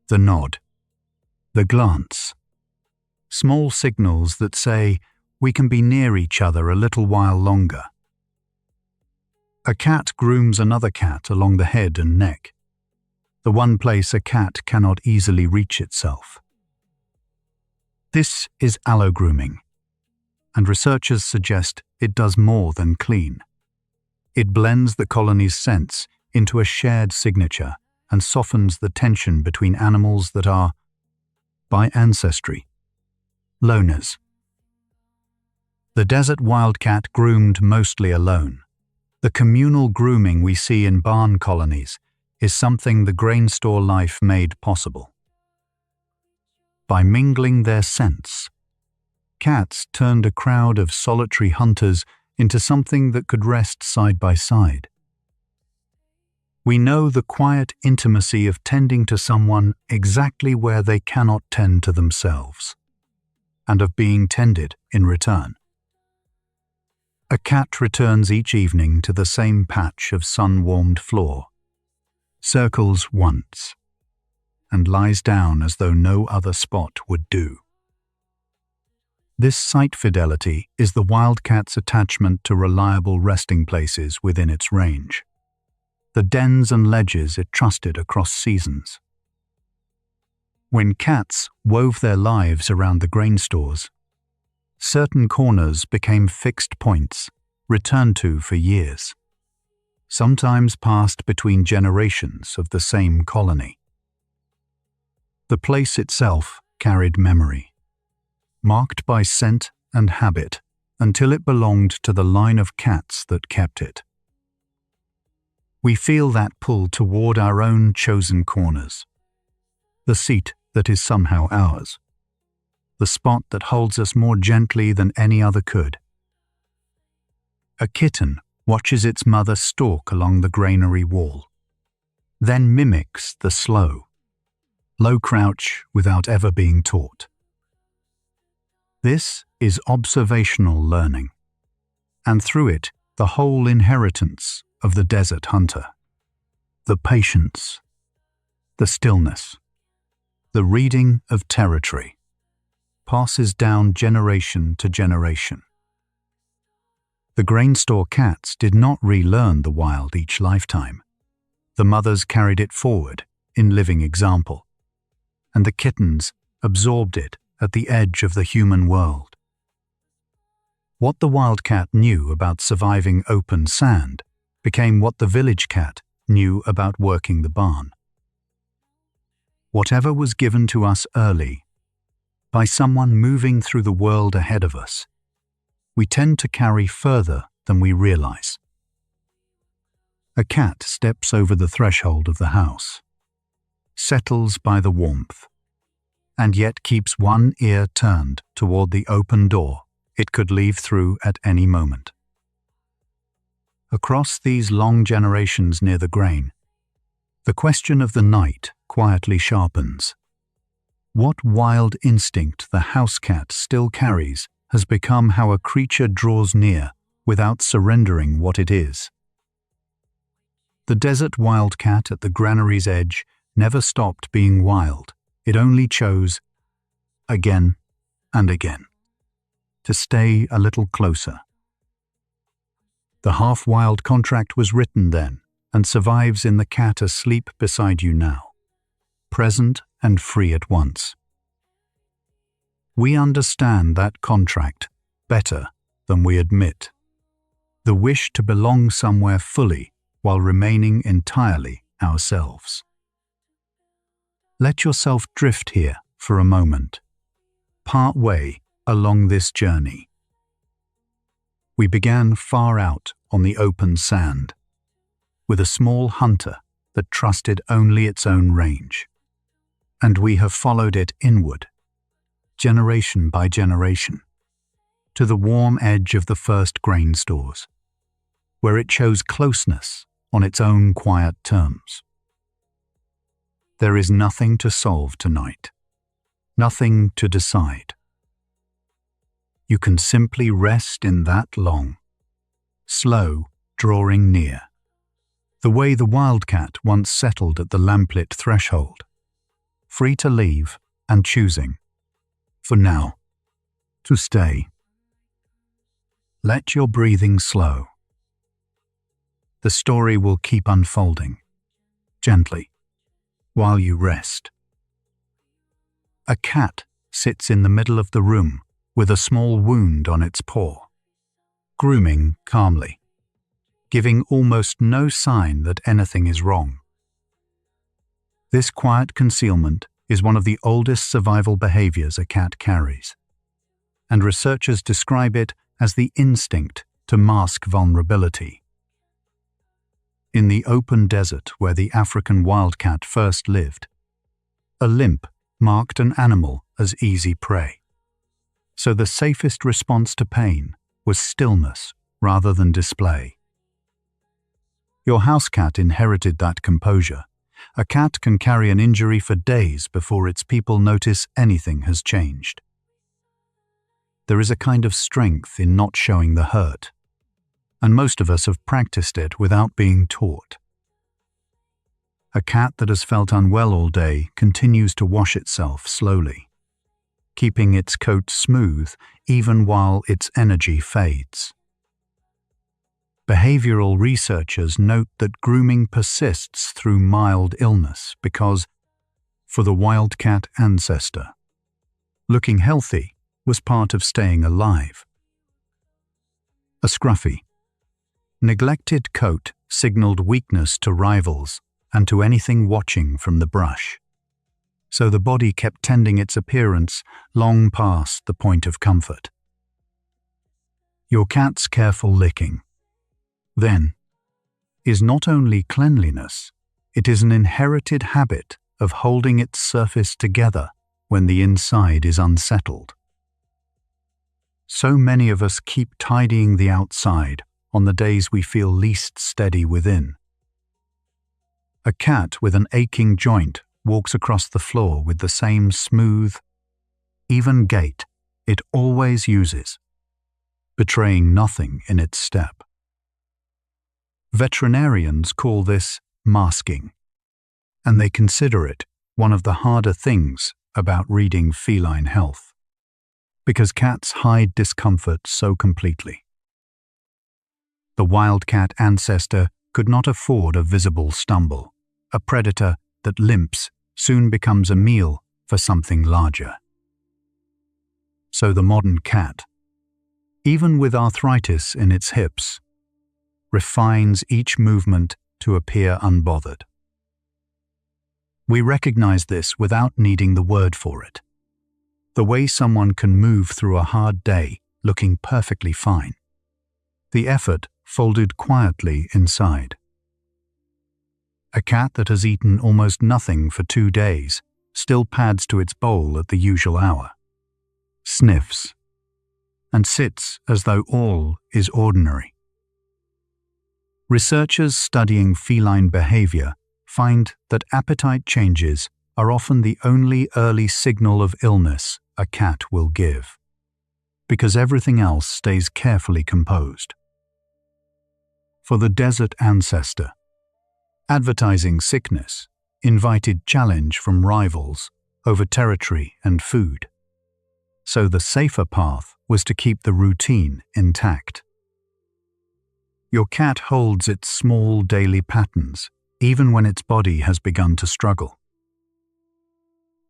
The nod, the glance, small signals that say we can be near each other a little while longer. A cat grooms another cat along the head and neck, the one place a cat cannot easily reach itself. This is allogrooming, and researchers suggest it does more than clean. It blends the colony's scents into a shared signature and softens the tension between animals that are, by ancestry, loners. The desert wildcat groomed mostly alone. The communal grooming we see in barn colonies is something the grain store life made possible. By mingling their scents, cats turned a crowd of solitary hunters into something that could rest side by side. We know the quiet intimacy of tending to someone exactly where they cannot tend to themselves, and of being tended in return. A cat returns each evening to the same patch of sun-warmed floor, circles once, and lies down as though no other spot would do. This site fidelity is the wildcat's attachment to reliable resting places within its range, the dens and ledges it trusted across seasons. When cats wove their lives around the grain stores, certain corners became fixed points, returned to for years, sometimes passed between generations of the same colony. The place itself carried memory, marked by scent and habit until it belonged to the line of cats that kept it. We feel that pull toward our own chosen corners, the seat that is somehow ours, the spot that holds us more gently than any other could. A kitten watches its mother stalk along the granary wall, then mimics the slow, low crouch without ever being taught. This is observational learning, and through it, the whole inheritance of the desert hunter. The patience, the stillness, the reading of territory passes down generation to generation. The grain store cats did not relearn the wild each lifetime. The mothers carried it forward in living example, and the kittens absorbed it at the edge of the human world. What the wildcat knew about surviving open sand became what the village cat knew about working the barn. Whatever was given to us early, by someone moving through the world ahead of us, we tend to carry further than we realize. A cat steps over the threshold of the house, settles by the warmth, and yet keeps one ear turned toward the open door it could leave through at any moment. Across these long generations near the grain, the question of the night quietly sharpens. What wild instinct the house cat still carries has become how a creature draws near without surrendering what it is. The desert wildcat at the granary's edge never stopped being wild. It only chose, again and again, to stay a little closer. The half-wild contract was written then and survives in the cat asleep beside you now, present and free at once. We understand that contract better than we admit. The wish to belong somewhere fully while remaining entirely ourselves. Let yourself drift here for a moment, part way along this journey. We began far out on the open sand, with a small hunter that trusted only its own range, and we have followed it inward, generation by generation, to the warm edge of the first grain stores, where it chose closeness on its own quiet terms. There is nothing to solve tonight, nothing to decide. You can simply rest in that long, slow drawing near, the way the wildcat once settled at the lamplit threshold, free to leave and choosing, for now, to stay. Let your breathing slow. The story will keep unfolding, gently, while you rest. A cat sits in the middle of the room with a small wound on its paw, grooming calmly, giving almost no sign that anything is wrong. This quiet concealment is one of the oldest survival behaviors a cat carries, and researchers describe it as the instinct to mask vulnerability. In the open desert where the African wildcat first lived, a limp marked an animal as easy prey. So the safest response to pain was stillness rather than display. Your house cat inherited that composure. A cat can carry an injury for days before its people notice anything has changed. There is a kind of strength in not showing the hurt, and most of us have practiced it without being taught. A cat that has felt unwell all day continues to wash itself slowly, keeping its coat smooth even while its energy fades. Behavioral researchers note that grooming persists through mild illness because, for the wildcat ancestor, looking healthy was part of staying alive. A scruffy, neglected coat signaled weakness to rivals and to anything watching from the brush, so the body kept tending its appearance long past the point of comfort. Your cat's careful licking, then, is not only cleanliness, it is an inherited habit of holding its surface together when the inside is unsettled. So many of us keep tidying the outside on the days we feel least steady within. A cat with an aching joint walks across the floor with the same smooth, even gait it always uses, betraying nothing in its step. Veterinarians call this masking, and they consider it one of the harder things about reading feline health, because cats hide discomfort so completely. The wildcat ancestor could not afford a visible stumble. A predator that limps soon becomes a meal for something larger. So the modern cat, even with arthritis in its hips, refines each movement to appear unbothered. We recognize this without needing the word for it. The way someone can move through a hard day looking perfectly fine. The effort folded quietly inside. A cat that has eaten almost nothing for 2 days still pads to its bowl at the usual hour, sniffs, and sits as though all is ordinary. Researchers studying feline behavior find that appetite changes are often the only early signal of illness a cat will give, because everything else stays carefully composed. For the desert ancestor, advertising sickness invited challenge from rivals over territory and food. so the safer path was to keep the routine intact. Your cat holds its small daily patterns, even when its body has begun to struggle.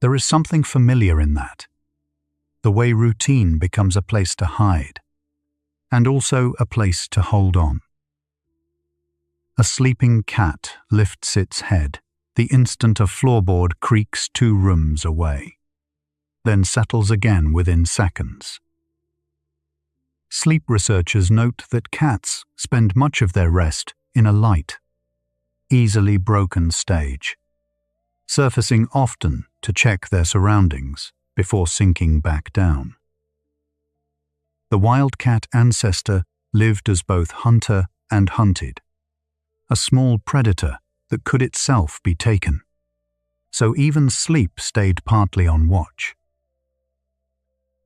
There is something familiar in that, the way routine becomes a place to hide, and also a place to hold on. A sleeping cat lifts its head the instant a floorboard creaks 2 rooms away, then settles again within seconds. Sleep researchers note that cats spend much of their rest in a light, easily broken stage, surfacing often to check their surroundings before sinking back down. The wildcat ancestor lived as both hunter and hunted, a small predator that could itself be taken, so even sleep stayed partly on watch.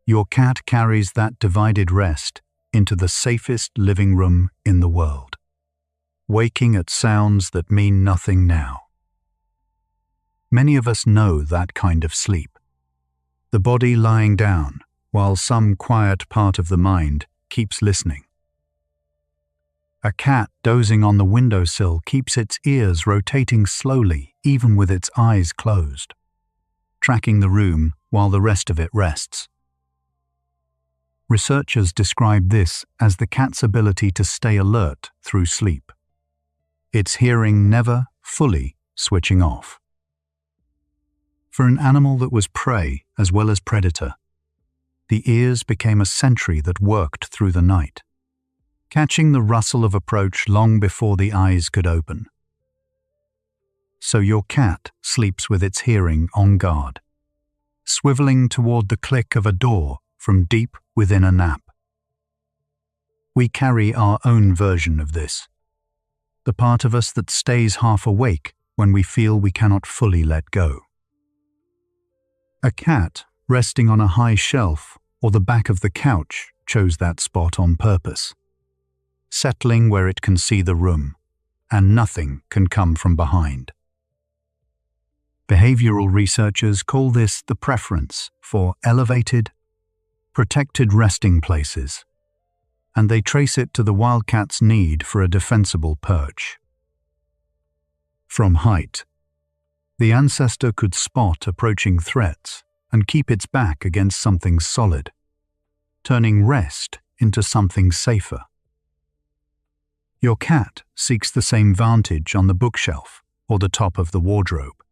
Your cat carries that divided rest into the safest living room in the world, waking at sounds that mean nothing now. Many of us know that kind of sleep, the body lying down while some quiet part of the mind keeps listening. A cat dozing on the windowsill keeps its ears rotating slowly even with its eyes closed, tracking the room while the rest of it rests. Researchers describe this as the cat's ability to stay alert through sleep, its hearing never fully switching off. For an animal that was prey as well as predator, the ears became a sentry that worked through the night, catching the rustle of approach long before the eyes could open. So your cat sleeps with its hearing on guard, swiveling toward the click of a door from deep within a nap. We carry our own version of this, the part of us that stays half awake when we feel we cannot fully let go. A cat resting on a high shelf or the back of the couch chose that spot on purpose, settling where it can see the room, and nothing can come from behind. Behavioral researchers call this the preference for elevated, protected resting places, and they trace it to the wildcat's need for a defensible perch. From height, the ancestor could spot approaching threats and keep its back against something solid, turning rest into something safer. Your cat seeks the same vantage on the bookshelf or the top of the wardrobe,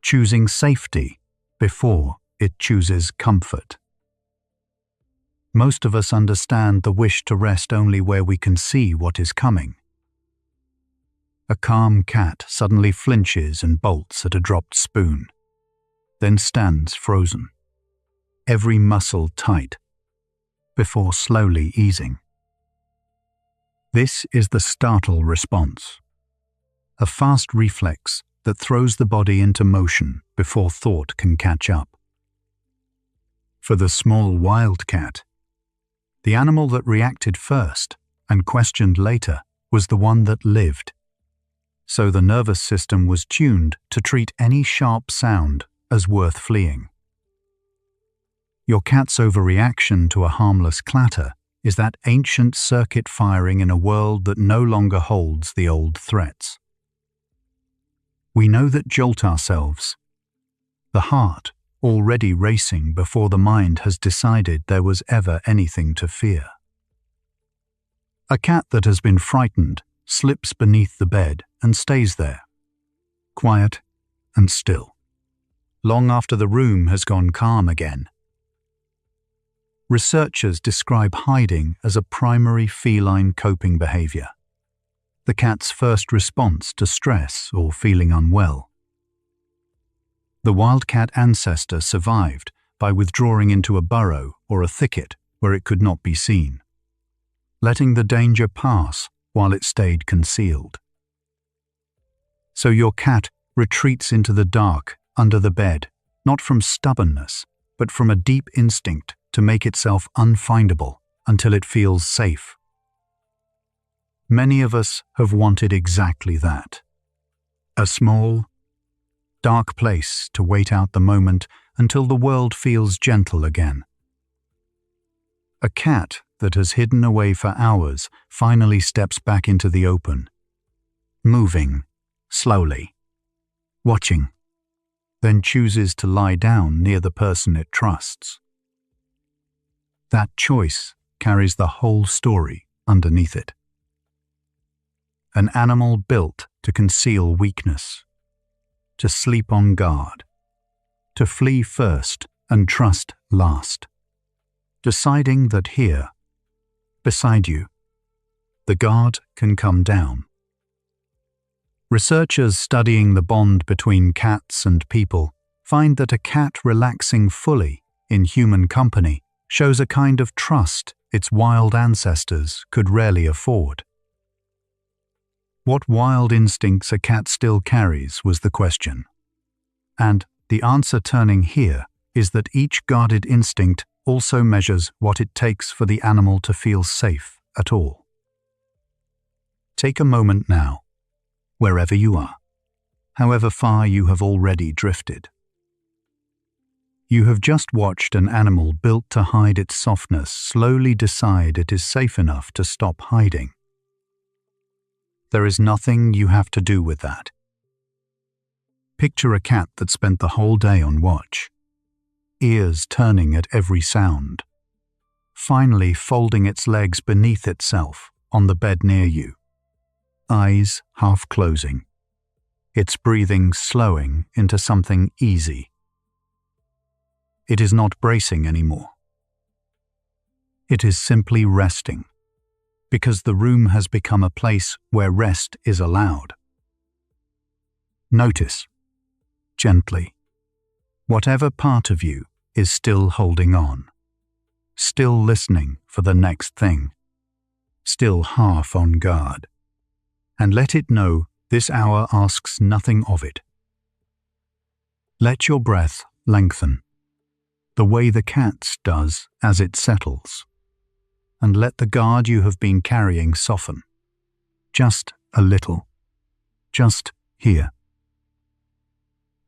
choosing safety before it chooses comfort. Most of us understand the wish to rest only where we can see what is coming. A calm cat suddenly flinches and bolts at a dropped spoon, then stands frozen, every muscle tight, before slowly easing. This is the startle response, a fast reflex that throws the body into motion before thought can catch up. For the small wildcat, the animal that reacted first and questioned later was the one that lived, so the nervous system was tuned to treat any sharp sound as worth fleeing. Your cat's overreaction to a harmless clatter is that ancient circuit firing in a world that no longer holds the old threats. We know that jolt ourselves, the heart already racing before the mind has decided there was ever anything to fear. A cat that has been frightened slips beneath the bed and stays there, quiet and still, long after the room has gone calm again. Researchers describe hiding as a primary feline coping behavior, the cat's first response to stress or feeling unwell. The wildcat ancestor survived by withdrawing into a burrow or a thicket where it could not be seen, letting the danger pass while it stayed concealed. So your cat retreats into the dark under the bed, not from stubbornness, but from a deep instinct to make itself unfindable until it feels safe. Many of us have wanted exactly that. A small, dark place to wait out the moment until the world feels gentle again, A cat that has hidden away for hours finally steps back into the open, moving slowly, watching, then chooses to lie down near the person it trusts. That choice carries the whole story underneath it. An animal built to conceal weakness, to sleep on guard, to flee first and trust last, deciding that here, beside you, the guard can come down. Researchers studying the bond between cats and people find that a cat relaxing fully in human company shows a kind of trust its wild ancestors could rarely afford. What wild instincts a cat still carries was the question. And the answer turning here is that each guarded instinct also measures what it takes for the animal to feel safe at all. Take a moment now, wherever you are, however far you have already drifted. You have just watched an animal built to hide its softness slowly decide it is safe enough to stop hiding. There is nothing you have to do with that. Picture a cat that spent the whole day on watch, ears turning at every sound, finally folding its legs beneath itself on the bed near you, eyes half closing, its breathing slowing into something easy. It is not bracing anymore. It is simply resting, because the room has become a place where rest is allowed. Notice, gently, whatever part of you is still holding on, still listening for the next thing, still half on guard, and let it know this hour asks nothing of it. Let your breath lengthen, the way the cat's does as it settles, and let the guard you have been carrying soften, just a little, just here.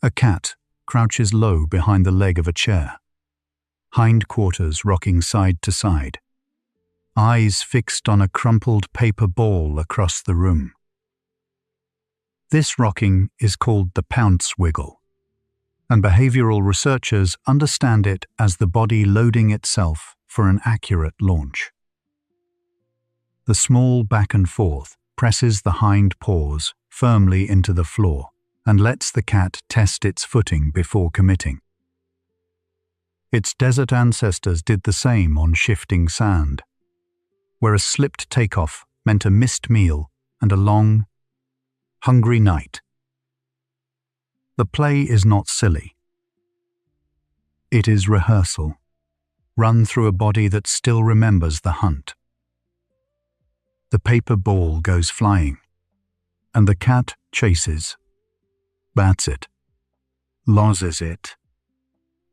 A cat crouches low behind the leg of a chair, hindquarters rocking side to side, eyes fixed on a crumpled paper ball across the room. This rocking is called the pounce wiggle, and behavioral researchers understand it as the body loading itself for an accurate launch. The small back and forth presses the hind paws firmly into the floor and lets the cat test its footing before committing. Its desert ancestors did the same on shifting sand, where a slipped takeoff meant a missed meal and a long, hungry night. The play is not silly. It is rehearsal, run through a body that still remembers the hunt. The paper ball goes flying, and the cat chases, bats it, loses it,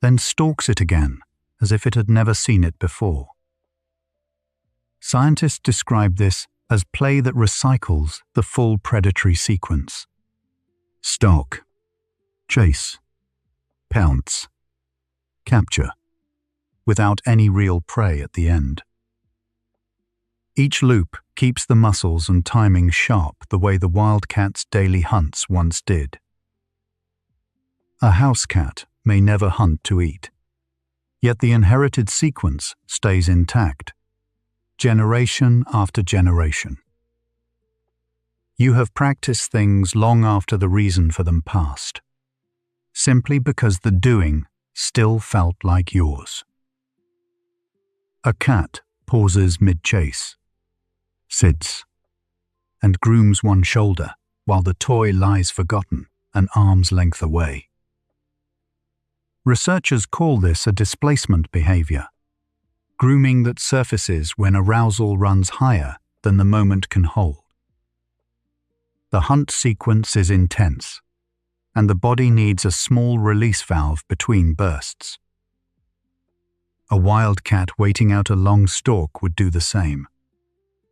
then stalks it again as if it had never seen it before. Scientists describe this as play that recycles the full predatory sequence. Stalk, chase, pounce, capture, without any real prey at the end. Each loop keeps the muscles and timing sharp the way the wildcat's daily hunts once did. A house cat may never hunt to eat, yet the inherited sequence stays intact, generation after generation. You have practiced things long after the reason for them passed, simply because the doing still felt like yours. A cat pauses mid-chase, sits, and grooms one shoulder while the toy lies forgotten an arm's length away. Researchers call this a displacement behavior, grooming that surfaces when arousal runs higher than the moment can hold. The hunt sequence is intense, and the body needs a small release valve between bursts. A wildcat waiting out a long stalk would do the same,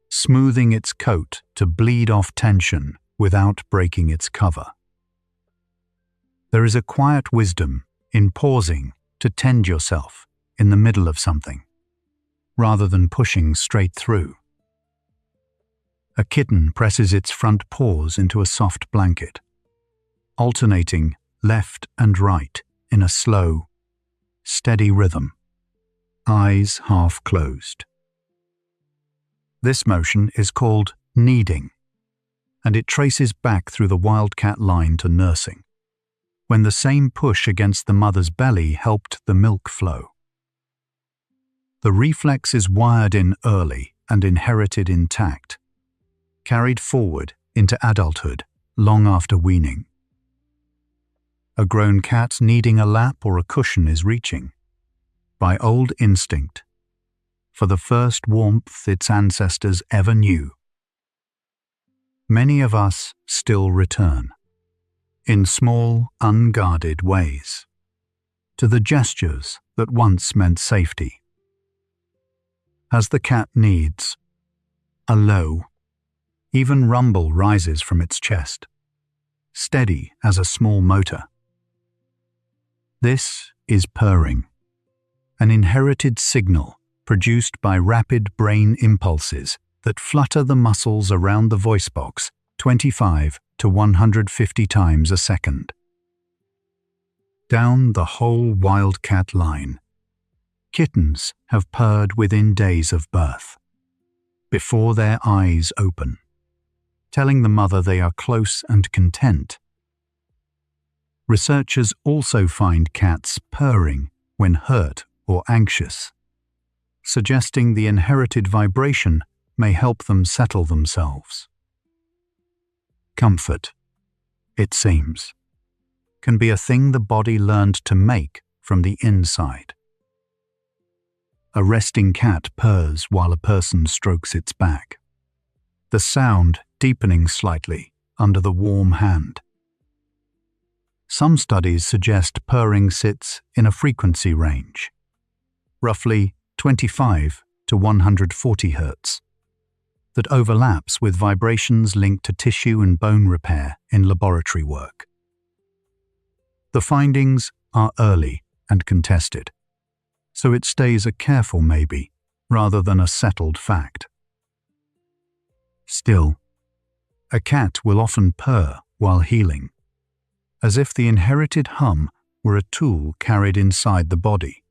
smoothing its coat to bleed off tension without breaking its cover. There is a quiet wisdom in pausing to tend yourself in the middle of something, rather than pushing straight through. A kitten presses its front paws into a soft blanket, alternating left and right in a slow, steady rhythm, eyes half closed. This motion is called kneading, and it traces back through the wildcat line to nursing, when the same push against the mother's belly helped the milk flow. The reflex is wired in early and inherited intact, carried forward into adulthood long after weaning. A grown cat needing a lap or a cushion is reaching, by old instinct, for the first warmth its ancestors ever knew. Many of us still return, in small, unguarded ways, to the gestures that once meant safety. As the cat needs, a low, even rumble rises from its chest, steady as a small motor. This is purring, an inherited signal produced by rapid brain impulses that flutter the muscles around the voice box 25 to 150 times a second. Down the whole wildcat line, kittens have purred within days of birth, before their eyes open, telling the mother they are close and content. Researchers also find cats purring when hurt or anxious, suggesting the inherited vibration may help them settle themselves. Comfort, it seems, can be a thing the body learned to make from the inside. A resting cat purrs while a person strokes its back, the sound deepening slightly under the warm hand. Some studies suggest purring sits in a frequency range, roughly 25 to 140 Hz, that overlaps with vibrations linked to tissue and bone repair in laboratory work. The findings are early and contested, so it stays a careful maybe rather than a settled fact. Still, a cat will often purr while healing, as if the inherited hum were a tool carried inside the body.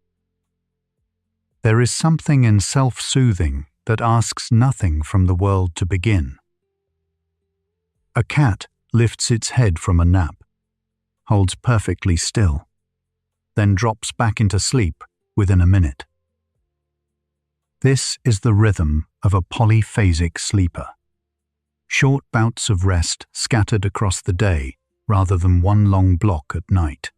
There is something in self-soothing that asks nothing from the world to begin. A cat lifts its head from a nap, holds perfectly still, then drops back into sleep within a minute. This is the rhythm of a polyphasic sleeper. Short bouts of rest scattered across the day rather than one long block at night.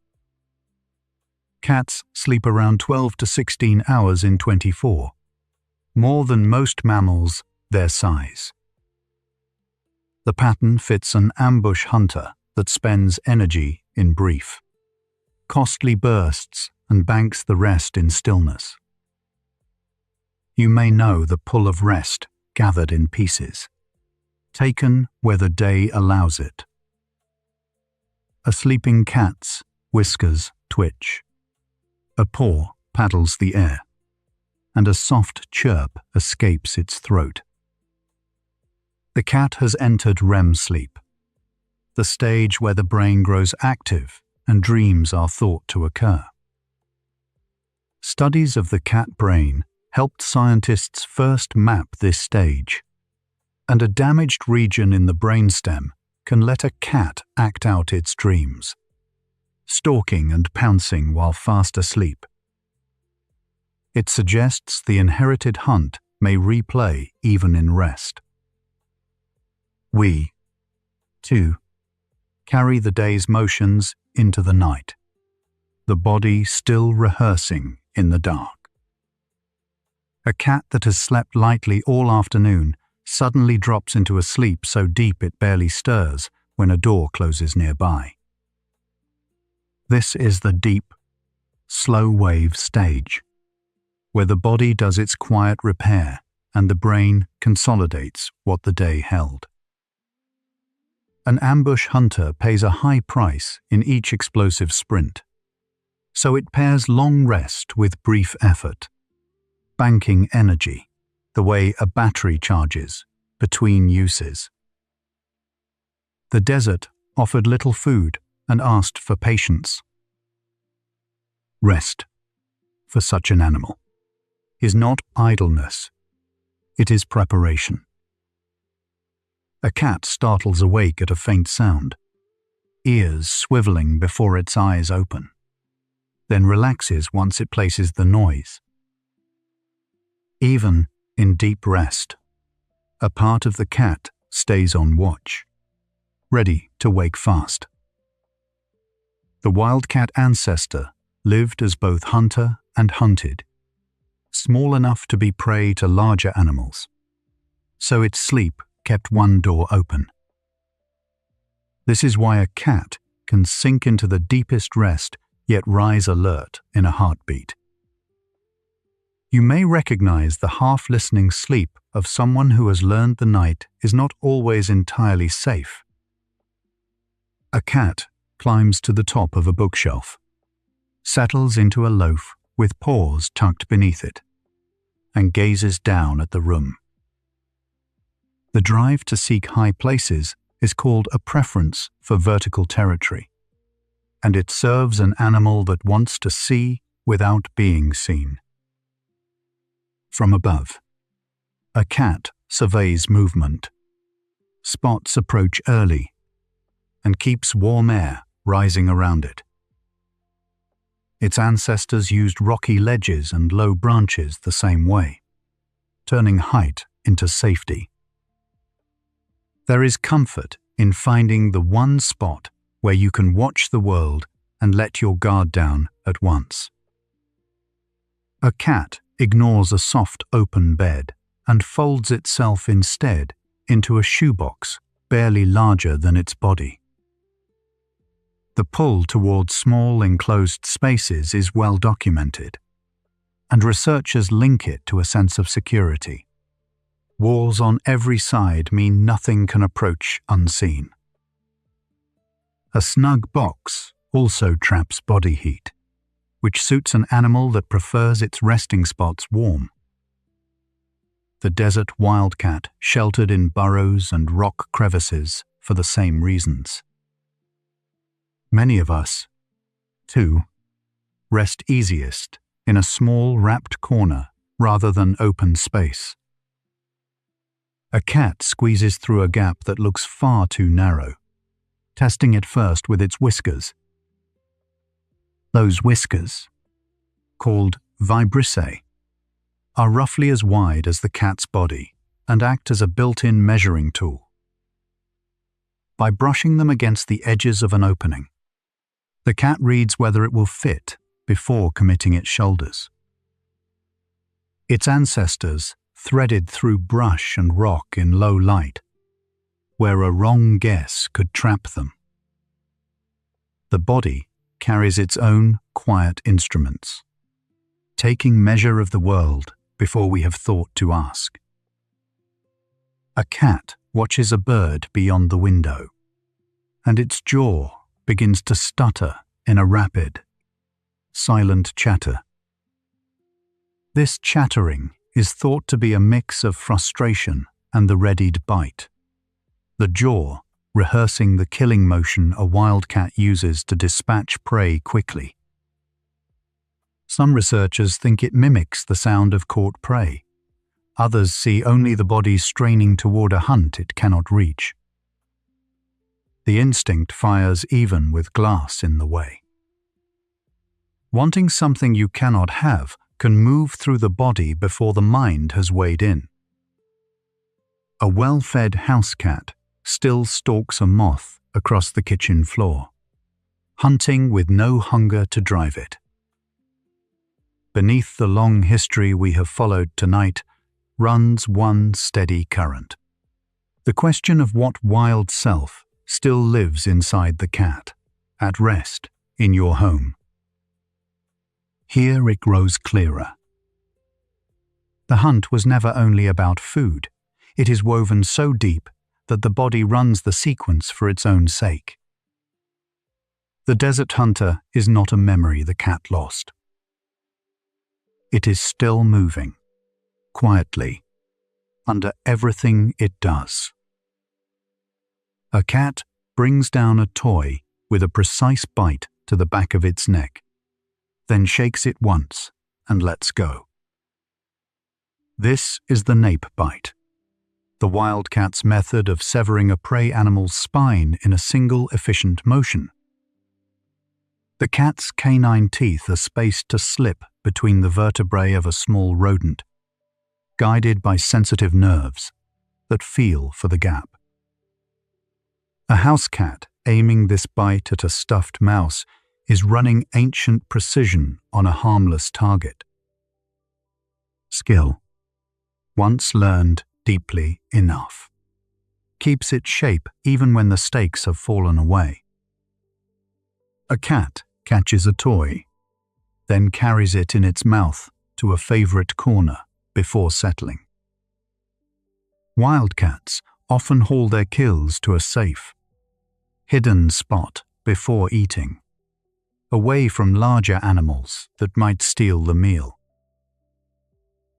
Cats sleep around 12 to 16 hours in 24, more than most mammals their size. The pattern fits an ambush hunter that spends energy in brief, costly bursts, and banks the rest in stillness. You may know the pull of rest gathered in pieces, taken where the day allows it. A sleeping cat's whiskers twitch, a paw paddles the air, and a soft chirp escapes its throat. The cat has entered REM sleep, the stage where the brain grows active and dreams are thought to occur. Studies of the cat brain helped scientists first map this stage, and a damaged region in the brainstem can let a cat act out its dreams, stalking and pouncing while fast asleep. It suggests the inherited hunt may replay even in rest. We, too, carry the day's motions into the night, the body still rehearsing in the dark. A cat that has slept lightly all afternoon suddenly drops into a sleep so deep it barely stirs when a door closes nearby. This is the deep, slow wave stage, where the body does its quiet repair and the brain consolidates what the day held. An ambush hunter pays a high price in each explosive sprint, so it pairs long rest with brief effort, banking energy, the way a battery charges, between uses. The desert offered little food and asked for patience. Rest, for such an animal, is not idleness, it is preparation. A cat startles awake at a faint sound, ears swiveling before its eyes open, then relaxes once it places the noise. Even in deep rest, a part of the cat stays on watch, ready to wake fast. The wildcat ancestor lived as both hunter and hunted, small enough to be prey to larger animals, so its sleep kept one door open. This is why a cat can sink into the deepest rest yet rise alert in a heartbeat. You may recognize the half-listening sleep of someone who has learned the night is not always entirely safe. A cat climbs to the top of a bookshelf, settles into a loaf with paws tucked beneath it, and gazes down at the room. The drive to seek high places is called a preference for vertical territory, and it serves an animal that wants to see without being seen. From above, a cat surveys movement, spots approach early, and keeps warm air rising around it. Its ancestors used rocky ledges and low branches the same way, turning height into safety. There is comfort in finding the one spot where you can watch the world and let your guard down at once. A cat ignores a soft open bed and folds itself instead into a shoebox barely larger than its body. The pull towards small enclosed spaces is well documented, and researchers link it to a sense of security. Walls on every side mean nothing can approach unseen. A snug box also traps body heat, which suits an animal that prefers its resting spots warm. The desert wildcat sheltered in burrows and rock crevices for the same reasons. Many of us, too, rest easiest in a small wrapped corner rather than open space. A cat squeezes through a gap that looks far too narrow, testing it first with its whiskers. Those whiskers, called vibrissae, are roughly as wide as the cat's body and act as a built-in measuring tool. By brushing them against the edges of an opening, the cat reads whether it will fit before committing its shoulders. Its ancestors threaded through brush and rock in low light, where a wrong guess could trap them. The body carries its own quiet instruments, taking measure of the world before we have thought to ask. A cat watches a bird beyond the window, and its jaw begins to stutter in a rapid, silent chatter. This chattering is thought to be a mix of frustration and the readied bite, the jaw rehearsing the killing motion a wildcat uses to dispatch prey quickly. Some researchers think it mimics the sound of caught prey. Others see only the body straining toward a hunt it cannot reach. The instinct fires even with glass in the way. Wanting something you cannot have can move through the body before the mind has weighed in. A well-fed house cat still stalks a moth across the kitchen floor, hunting with no hunger to drive it. Beneath the long history we have followed tonight runs one steady current. The question of what wild self still lives inside the cat, at rest in your home. Here it grows clearer. The hunt was never only about food. It is woven so deep that the body runs the sequence for its own sake. The desert hunter is not a memory the cat lost. It is still moving, quietly, under everything it does. A cat brings down a toy with a precise bite to the back of its neck, then shakes it once and lets go. This is the nape bite, the wildcat's method of severing a prey animal's spine in a single efficient motion. The cat's canine teeth are spaced to slip between the vertebrae of a small rodent, guided by sensitive nerves that feel for the gap. A house cat aiming this bite at a stuffed mouse is running ancient precision on a harmless target. Skill, once learned deeply enough, keeps its shape even when the stakes have fallen away. A cat catches a toy, then carries it in its mouth to a favorite corner before settling. Wildcats often haul their kills to a safe, hidden spot before eating, away from larger animals that might steal the meal.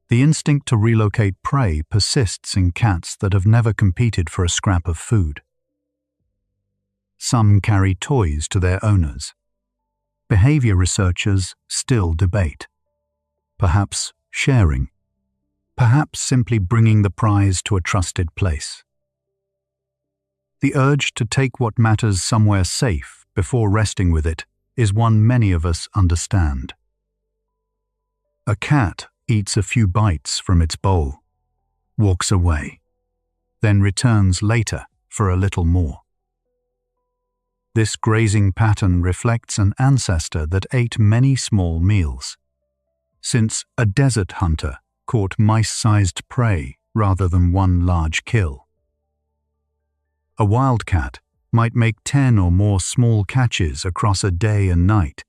The instinct to relocate prey persists in cats that have never competed for a scrap of food. Some carry toys to their owners. Behavior researchers still debate. Perhaps sharing. Perhaps simply bringing the prize to a trusted place. The urge to take what matters somewhere safe before resting with it is one many of us understand. A cat eats a few bites from its bowl, walks away, then returns later for a little more. This grazing pattern reflects an ancestor that ate many small meals, since a desert hunter caught mice-sized prey rather than one large kill. A wildcat might make 10 or more small catches across a day and night.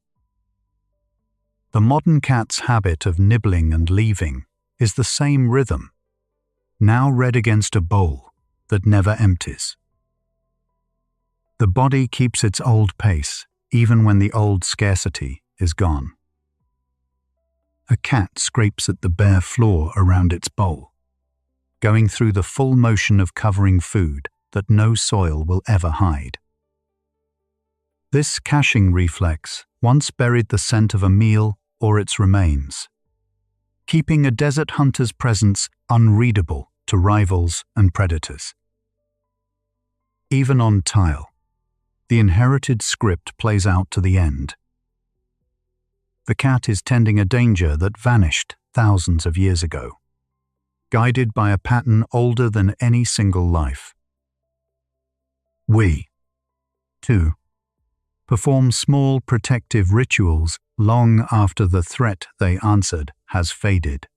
The modern cat's habit of nibbling and leaving is the same rhythm, now read against a bowl that never empties. The body keeps its old pace even when the old scarcity is gone. A cat scrapes at the bare floor around its bowl, going through the full motion of covering food that no soil will ever hide. This caching reflex once buried the scent of a meal or its remains, keeping a desert hunter's presence unreadable to rivals and predators. Even on tile, the inherited script plays out to the end. The cat is tending a danger that vanished thousands of years ago, guided by a pattern older than any single life. We, too, perform small protective rituals long after the threat they answered has faded.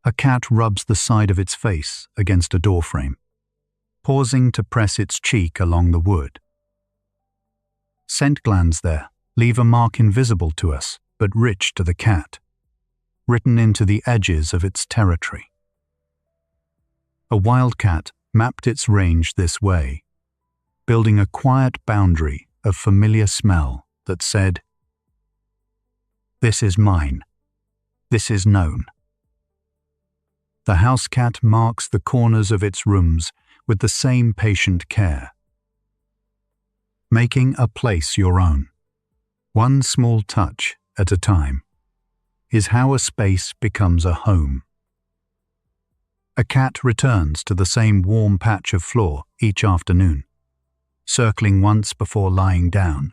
A cat rubs the side of its face against a doorframe, pausing to press its cheek along the wood. Scent glands there leave a mark invisible to us but rich to the cat, written into the edges of its territory. A wildcat mapped its range this way, building a quiet boundary of familiar smell that said, "This is mine. This is known." The house cat marks the corners of its rooms with the same patient care. Making a place your own, one small touch at a time, is how a space becomes a home. A cat returns to the same warm patch of floor each afternoon, circling once before lying down.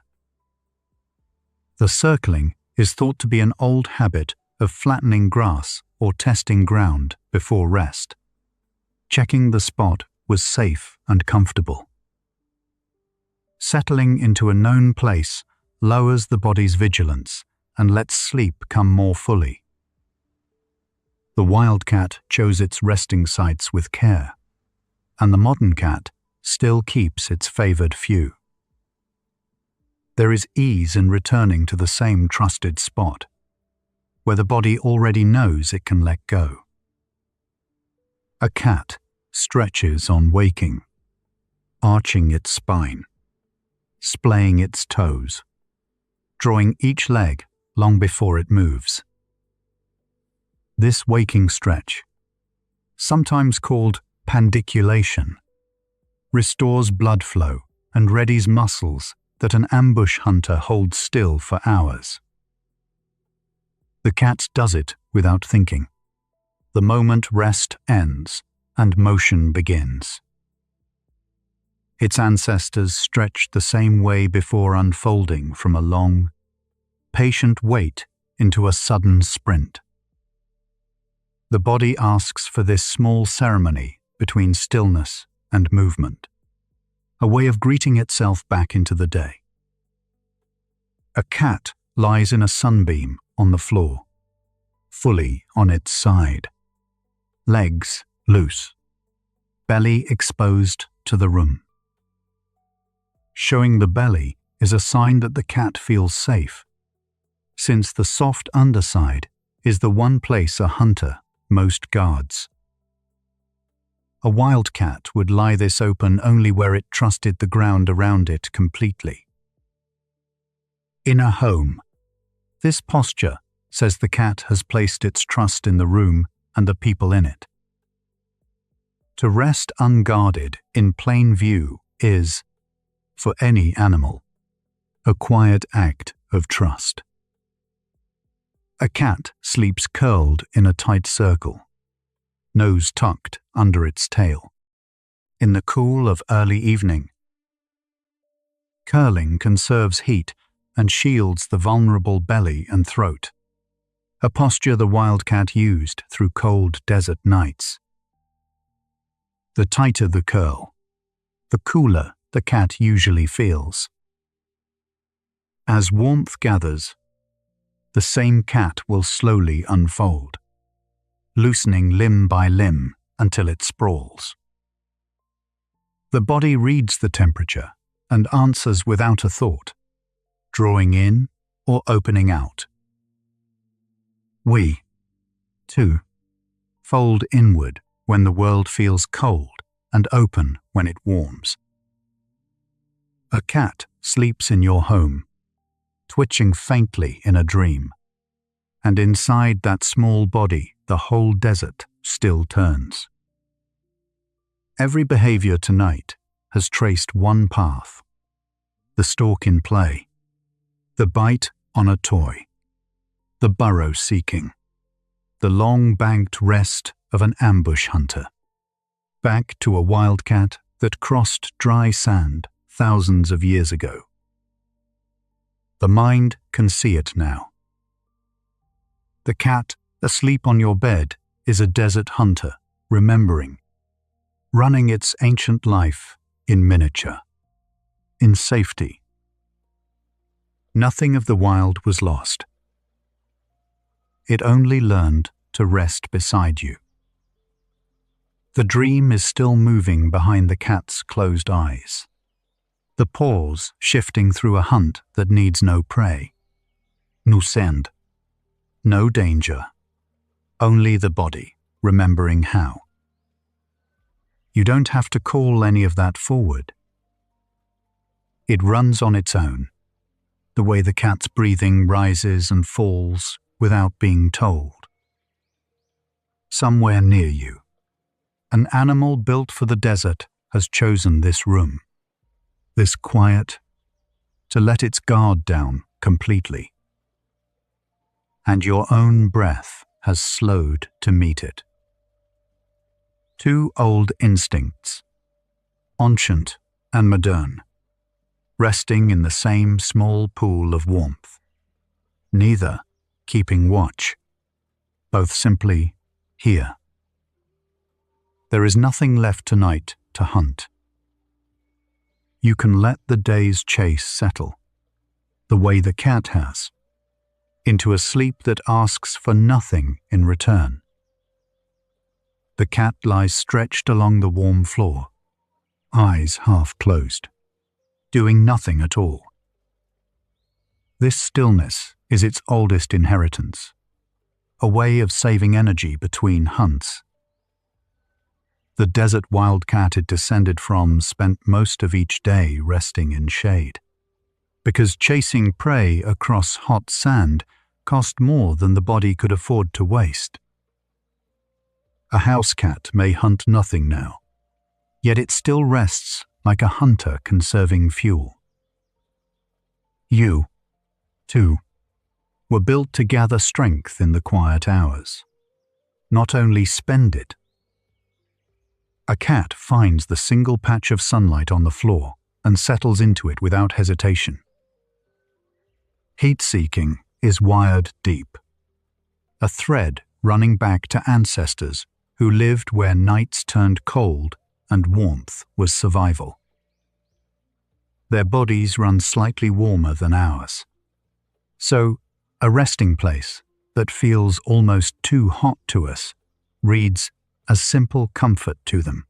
The circling is thought to be an old habit of flattening grass or testing ground before rest, checking the spot was safe and comfortable. Settling into a known place lowers the body's vigilance and lets sleep come more fully. The wildcat chose its resting sites with care, and the modern cat still keeps its favored few. There is ease in returning to the same trusted spot, where the body already knows it can let go. A cat stretches on waking, arching its spine, splaying its toes, drawing each leg long before it moves. This waking stretch, sometimes called pandiculation, restores blood flow and readies muscles that an ambush hunter holds still for hours. The cat does it without thinking. The moment rest ends and motion begins. Its ancestors stretched the same way before unfolding from a long, patient wait into a sudden sprint. The body asks for this small ceremony between stillness and movement, a way of greeting itself back into the day. A cat lies in a sunbeam on the floor, fully on its side, legs loose, belly exposed to the room. Showing the belly is a sign that the cat feels safe, since the soft underside is the one place a hunter most guards. A wildcat would lie this open only where it trusted the ground around it completely. In a home, this posture says the cat has placed its trust in the room and the people in it. To rest unguarded in plain view is, for any animal, a quiet act of trust. A cat sleeps curled in a tight circle, nose tucked under its tail, in the cool of early evening. Curling conserves heat and shields the vulnerable belly and throat, a posture the wildcat used through cold desert nights. The tighter the curl, the cooler the cat usually feels. As warmth gathers, the same cat will slowly unfold, loosening limb by limb until it sprawls. The body reads the temperature and answers without a thought, drawing in or opening out. We, too, fold inward when the world feels cold and open when it warms. A cat sleeps in your home, twitching faintly in a dream, and inside that small body the whole desert still turns. Every behavior tonight has traced one path: the stalk in play, the bite on a toy, the burrow seeking, the long banked rest of an ambush hunter, back to a wildcat that crossed dry sand thousands of years ago. The mind can see it now. The cat asleep on your bed is a desert hunter remembering, running its ancient life in miniature, in safety. Nothing of the wild was lost. It only learned to rest beside you. The dream is still moving behind the cat's closed eyes, the paws shifting through a hunt that needs no prey. No scent, no danger, only the body remembering how. You don't have to call any of that forward. It runs on its own, the way the cat's breathing rises and falls without being told. Somewhere near you, an animal built for the desert has chosen this room, this quiet, to let its guard down completely. And your own breath has slowed to meet it. Two old instincts, ancient and modern, resting in the same small pool of warmth, neither keeping watch, both simply here. There is nothing left tonight to hunt. You can let the day's chase settle, the way the cat has, into a sleep that asks for nothing in return. The cat lies stretched along the warm floor, eyes half closed, doing nothing at all. This stillness is its oldest inheritance, a way of saving energy between hunts. The desert wildcat it descended from spent most of each day resting in shade, because chasing prey across hot sand cost more than the body could afford to waste. A house cat may hunt nothing now, yet it still rests like a hunter conserving fuel. You, too, were built to gather strength in the quiet hours, not only spend it. A cat finds the single patch of sunlight on the floor and settles into it without hesitation. Heat-seeking is wired deep, a thread running back to ancestors who lived where nights turned cold and warmth was survival. Their bodies run slightly warmer than ours. So, a resting place that feels almost too hot to us reads as simple comfort to them.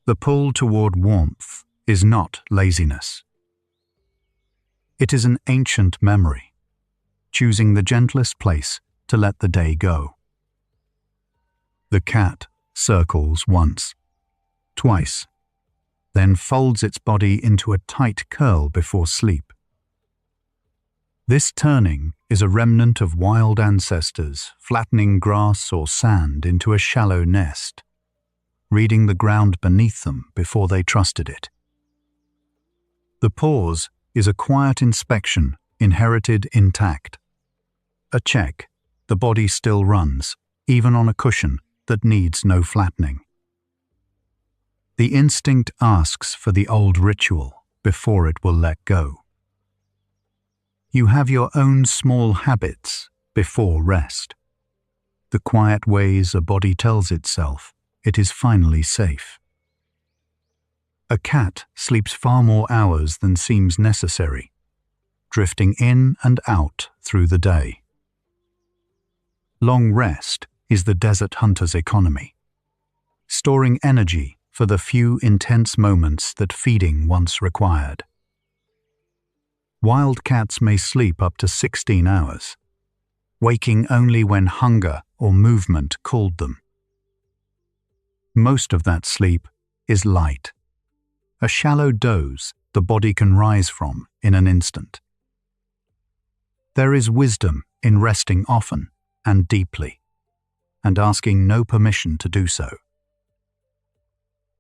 The pull toward warmth is not laziness. It is an ancient memory, choosing the gentlest place to let the day go. The cat circles once, twice, then folds its body into a tight curl before sleep. This turning is a remnant of wild ancestors flattening grass or sand into a shallow nest, reading the ground beneath them before they trusted it. The pause is a quiet inspection inherited intact. A check, the body still runs, even on a cushion that needs no flattening. The instinct asks for the old ritual before it will let go. You have your own small habits before rest. The quiet ways a body tells itself it is finally safe. A cat sleeps far more hours than seems necessary, drifting in and out through the day. Long rest is the desert hunter's economy, storing energy for the few intense moments that feeding once required. Wildcats may sleep up to 16 hours, waking only when hunger or movement called them. Most of that sleep is light, a shallow doze the body can rise from in an instant. There is wisdom in resting often and deeply, and asking no permission to do so.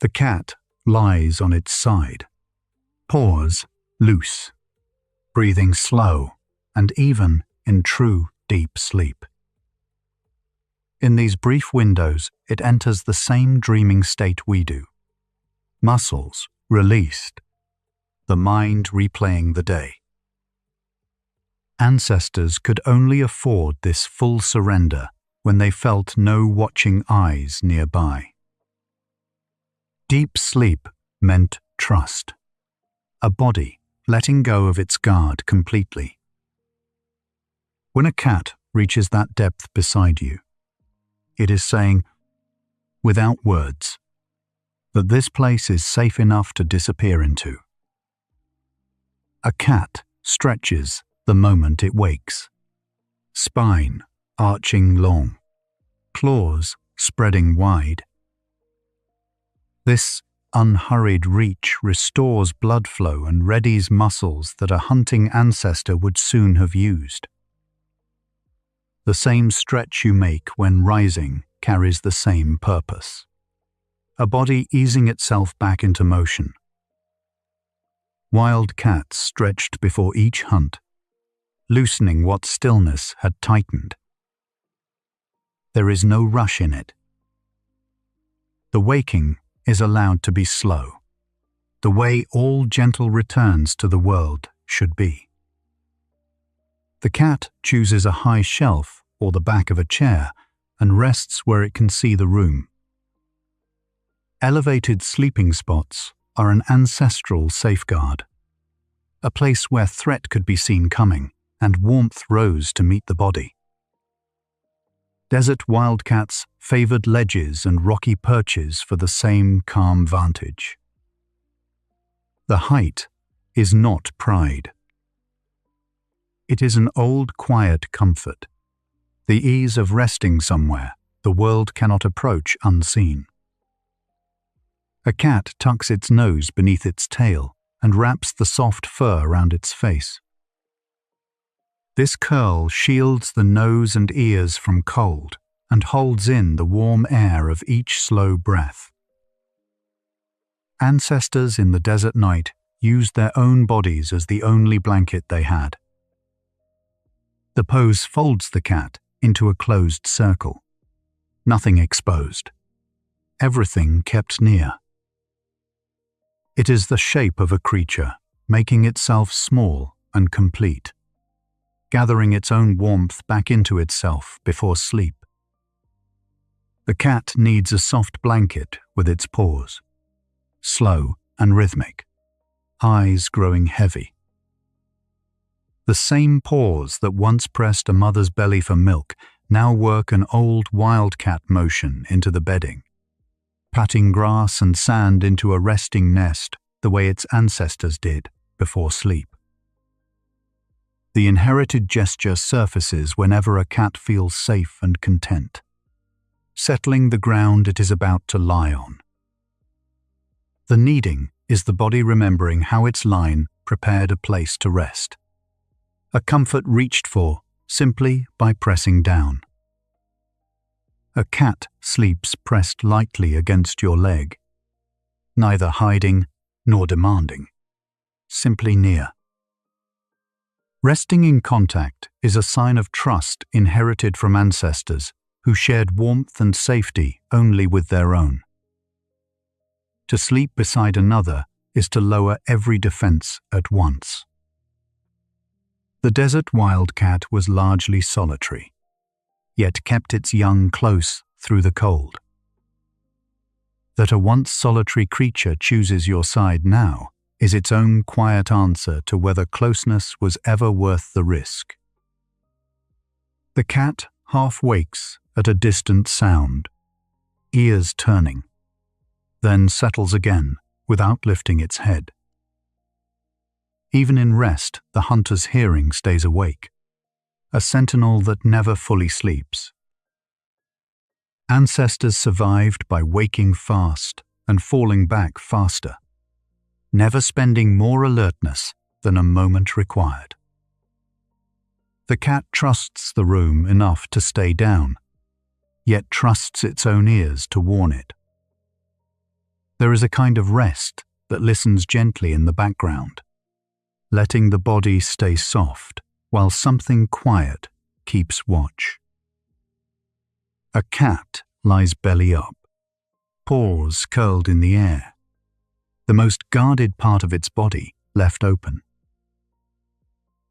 The cat lies on its side, paws loose, breathing slow and even in true deep sleep. In these brief windows, it enters the same dreaming state we do. Muscles released, the mind replaying the day. Ancestors could only afford this full surrender when they felt no watching eyes nearby. Deep sleep meant trust, a body letting go of its guard completely. When a cat reaches that depth beside you, it is saying, without words, that this place is safe enough to disappear into. A cat stretches the moment it wakes, spine arching long, claws spreading wide. This unhurried reach restores blood flow and readies muscles that a hunting ancestor would soon have used. The same stretch you make when rising carries the same purpose. A body easing itself back into motion. Wild cats stretched before each hunt, loosening what stillness had tightened. There is no rush in it. The waking is allowed to be slow, the way all gentle returns to the world should be. The cat chooses a high shelf or the back of a chair and rests where it can see the room. Elevated sleeping spots are an ancestral safeguard, a place where threat could be seen coming and warmth rose to meet the body. Desert wildcats favored ledges and rocky perches for the same calm vantage. The height is not pride. It is an old quiet comfort, the ease of resting somewhere the world cannot approach unseen. A cat tucks its nose beneath its tail and wraps the soft fur around its face. This curl shields the nose and ears from cold and holds in the warm air of each slow breath. Ancestors in the desert night used their own bodies as the only blanket they had. The pose folds the cat into a closed circle. Nothing exposed. Everything kept near. It is the shape of a creature, making itself small and complete, gathering its own warmth back into itself before sleep. The cat needs a soft blanket with its paws, slow and rhythmic, eyes growing heavy. The same paws that once pressed a mother's belly for milk now work an old wildcat motion into the bedding, patting grass and sand into a resting nest the way its ancestors did before sleep. The inherited gesture surfaces whenever a cat feels safe and content, settling the ground it is about to lie on. The kneading is the body remembering how its line prepared a place to rest, a comfort reached for simply by pressing down. A cat sleeps pressed lightly against your leg, neither hiding nor demanding, simply near. Resting in contact is a sign of trust inherited from ancestors who shared warmth and safety only with their own. To sleep beside another is to lower every defense at once. The desert wildcat was largely solitary, yet kept its young close through the cold. That a once solitary creature chooses your side now is its own quiet answer to whether closeness was ever worth the risk. The cat half wakes at a distant sound, ears turning, then settles again without lifting its head. Even in rest, the hunter's hearing stays awake, a sentinel that never fully sleeps. Ancestors survived by waking fast and falling back faster, never spending more alertness than a moment required. The cat trusts the room enough to stay down, yet trusts its own ears to warn it. There is a kind of rest that listens gently in the background, letting the body stay soft while something quiet keeps watch. A cat lies belly up, paws curled in the air, the most guarded part of its body left open.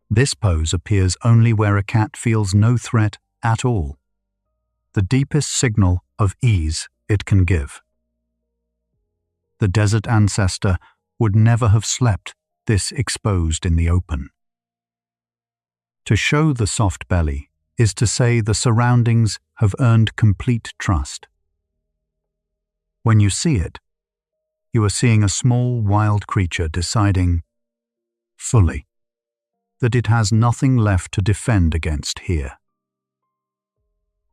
This pose appears only where a cat feels no threat at all, the deepest signal of ease it can give. The desert ancestor would never have slept this exposed in the open. To show the soft belly is to say the surroundings have earned complete trust. When you see it, you are seeing a small wild creature deciding, fully, that it has nothing left to defend against here.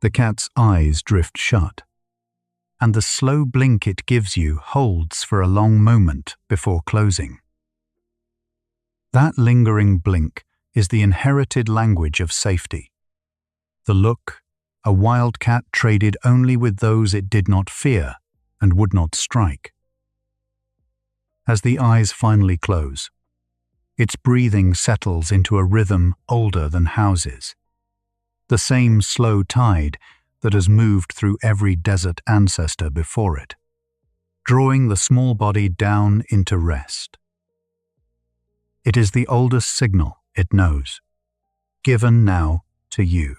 The cat's eyes drift shut, and the slow blink it gives you holds for a long moment before closing. That lingering blink is the inherited language of safety. The look a wildcat traded only with those it did not fear and would not strike. As the eyes finally close, its breathing settles into a rhythm older than houses, the same slow tide that has moved through every desert ancestor before it, drawing the small body down into rest. It is the oldest signal it knows, given now to you.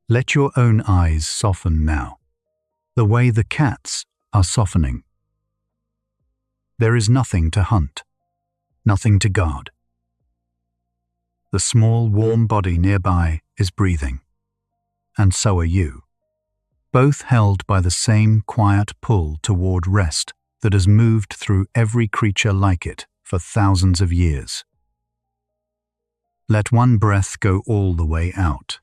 Let your own eyes soften now, the way the cat's are softening. There is nothing to hunt, nothing to guard. The small, warm body nearby is breathing, and so are you, both held by the same quiet pull toward rest that has moved through every creature like it for thousands of years. Let one breath go all the way out.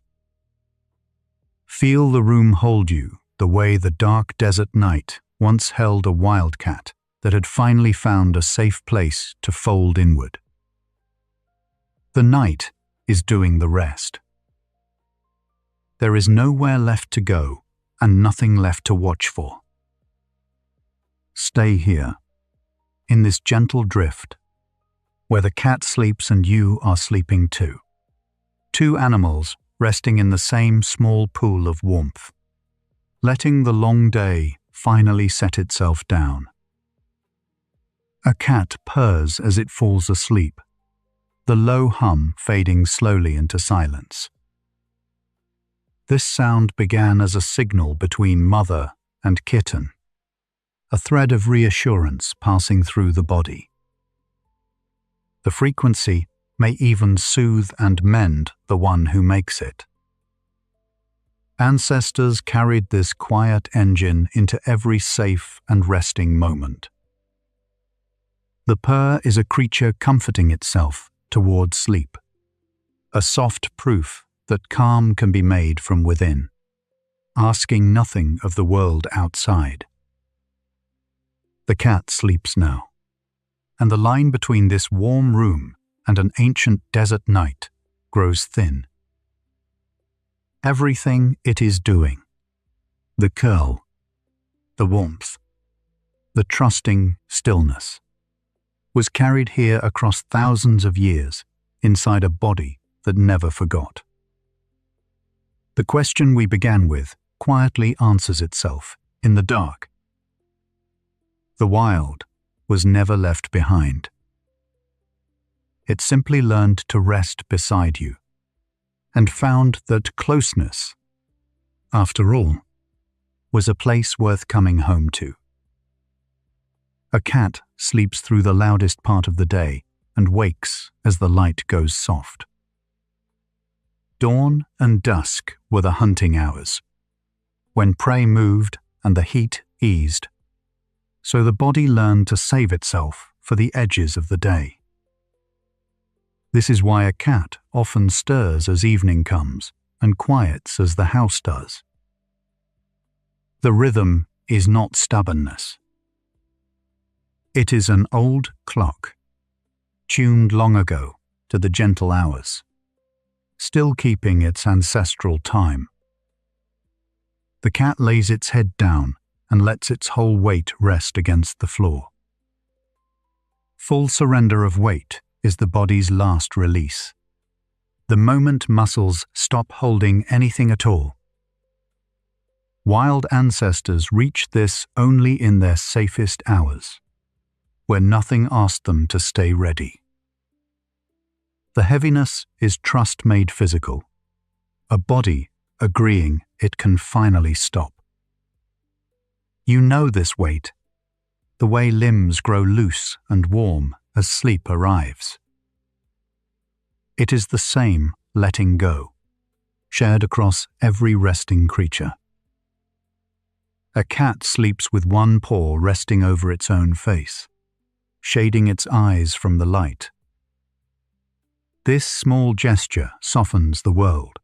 Feel the room hold you the way the dark desert night once held a wildcat that had finally found a safe place to fold inward. The night is doing the rest. there is nowhere left to go and nothing left to watch for. Stay here, in this gentle drift, where the cat sleeps and you are sleeping too. Two animals resting in the same small pool of warmth, letting the long day finally set itself down. A cat purrs as it falls asleep, the low hum fading slowly into silence. This sound began as a signal between mother and kitten, a thread of reassurance passing through the body. The frequency may even soothe and mend the one who makes it. Ancestors carried this quiet engine into every safe and resting moment. The purr is a creature comforting itself toward sleep, a soft proof that calm can be made from within, asking nothing of the world outside. The cat sleeps now, and the line between this warm room and an ancient desert night grows thin. Everything it is doing, the curl, the warmth, the trusting stillness, was carried here across thousands of years inside a body that never forgot. The question we began with quietly answers itself in the dark. The wild was never left behind. It simply learned to rest beside you and found that closeness, after all, was a place worth coming home to. A cat sleeps through the loudest part of the day and wakes as the light goes soft. Dawn and dusk were the hunting hours, when prey moved and the heat eased, so the body learned to save itself for the edges of the day. This is why a cat often stirs as evening comes and quiets as the house does. The rhythm is not stubbornness. It is an old clock, tuned long ago to the gentle hours, still keeping its ancestral time. The cat lays its head down and lets its whole weight rest against the floor. Full surrender of weight is the body's last release, the moment muscles stop holding anything at all. Wild ancestors reached this only in their safest hours, where nothing asked them to stay ready. The heaviness is trust made physical, a body agreeing it can finally stop. You know this weight, the way limbs grow loose and warm as sleep arrives. It is the same letting go, shared across every resting creature. A cat sleeps with one paw resting over its own face, shading its eyes from the light. This small gesture softens the world,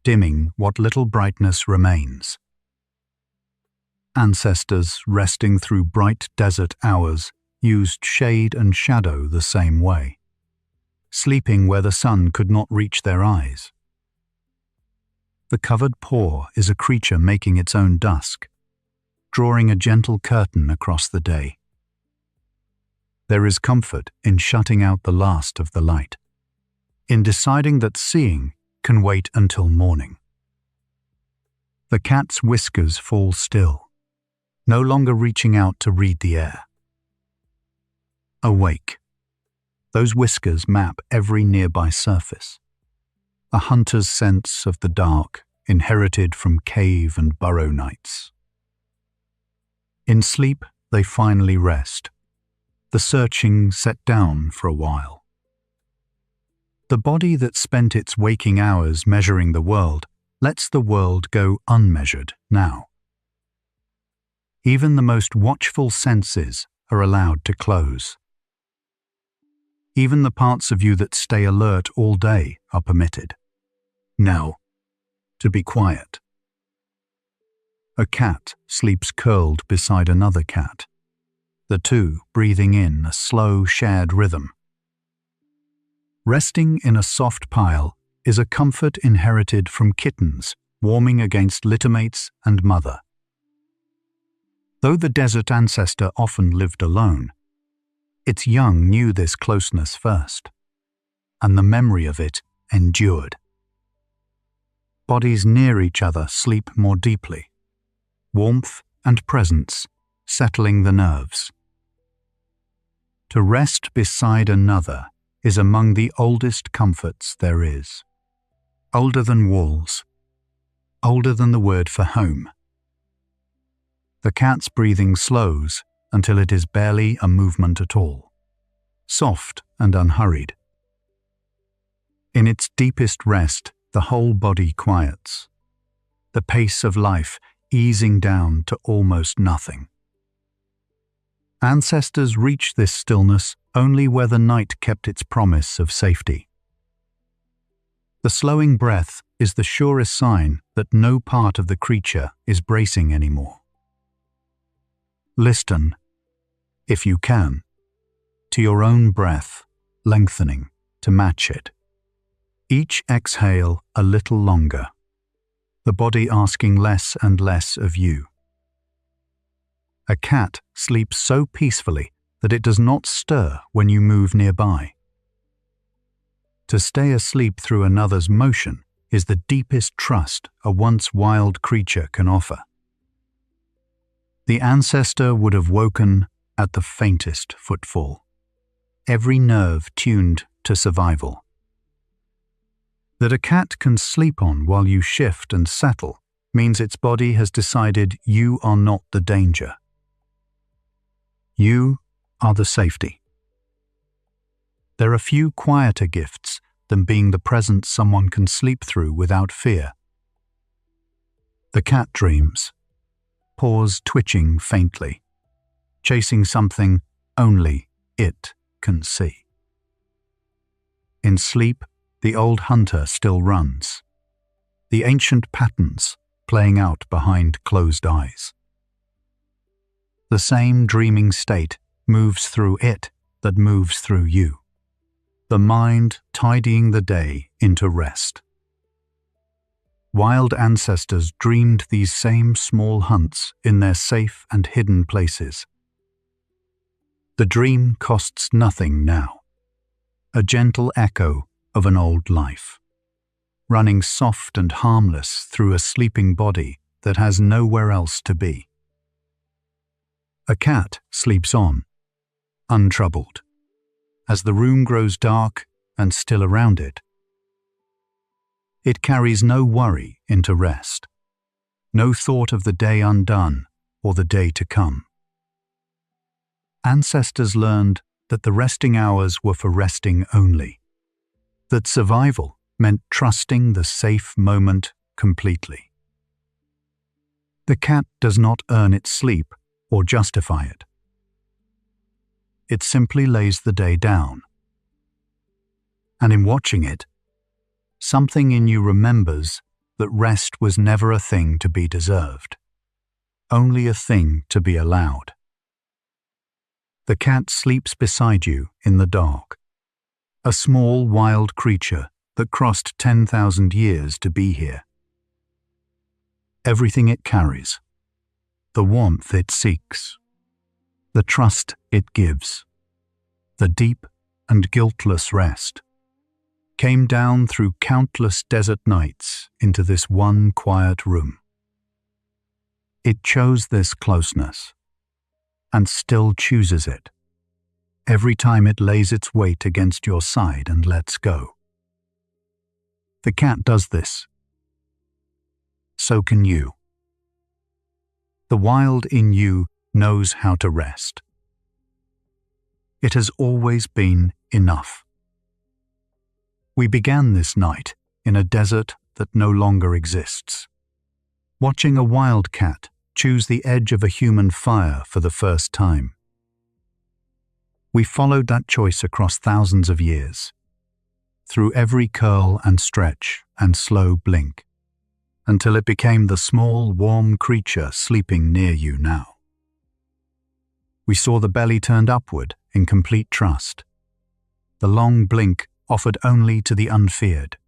dimming what little brightness remains. Ancestors resting through bright desert hours used shade and shadow the same way, sleeping where the sun could not reach their eyes. The covered paw is a creature making its own dusk, drawing a gentle curtain across the day. There is comfort in shutting out the last of the light, in deciding that seeing can wait until morning. The cat's whiskers fall still, no longer reaching out to read the air. Awake. Those whiskers map every nearby surface, a hunter's sense of the dark inherited from cave and burrow nights. In sleep, they finally rest, the searching set down for a while. The body that spent its waking hours measuring the world lets the world go unmeasured now. Even the most watchful senses are allowed to close. Even the parts of you that stay alert all day are permitted, now, to be quiet. A cat sleeps curled beside another cat, the two breathing in a slow, shared rhythm. Resting in a soft pile is a comfort inherited from kittens warming against littermates and mother. Though the desert ancestor often lived alone, its young knew this closeness first, and the memory of it endured. Bodies near each other sleep more deeply, warmth and presence settling the nerves. To rest beside another is among the oldest comforts there is. Older than walls, older than the word for home. The cat's breathing slows until it is barely a movement at all, soft and unhurried. In its deepest rest, the whole body quiets, the pace of life easing down to almost nothing. Ancestors reached this stillness only where the night kept its promise of safety. The slowing breath is the surest sign that no part of the creature is bracing anymore. Listen, if you can, to your own breath lengthening to match it. Each exhale a little longer, the body asking less and less of you. A cat sleeps so peacefully that it does not stir when you move nearby. To stay asleep through another's motion is the deepest trust a once wild creature can offer. The ancestor would have woken at the faintest footfall, every nerve tuned to survival. That a cat can sleep on while you shift and settle means its body has decided you are not the danger. You are the safety. There are few quieter gifts than being the presence someone can sleep through without fear. The cat dreams, paws twitching faintly, chasing something only it can see. In sleep, the old hunter still runs, the ancient patterns playing out behind closed eyes. The same dreaming state moves through it that moves through you, the mind tidying the day into rest. Wild ancestors dreamed these same small hunts in their safe and hidden places. The dream costs nothing now, a gentle echo of an old life, running soft and harmless through a sleeping body that has nowhere else to be. A cat sleeps on, untroubled, as the room grows dark and still around it. It carries no worry into rest, no thought of the day undone or the day to come. Ancestors learned that the resting hours were for resting only, that survival meant trusting the safe moment completely. The cat does not earn its sleep or justify it. It simply lays the day down. And in watching it, something in you remembers that rest was never a thing to be deserved, only a thing to be allowed. The cat sleeps beside you in the dark, a small wild creature that crossed 10,000 years to be here. Everything it carries, the warmth it seeks, the trust it gives, the deep and guiltless rest, came down through countless desert nights into this one quiet room. It chose this closeness, and still chooses it, every time it lays its weight against your side and lets go. The cat does this. So can you. The wild in you knows how to rest. It has always been enough. We began this night in a desert that no longer exists, watching a wildcat choose the edge of a human fire for the first time. We followed that choice across thousands of years, through every curl and stretch and slow blink, until it became the small, warm creature sleeping near you now. We saw the belly turned upward in complete trust, the long blink offered only to the unfeared,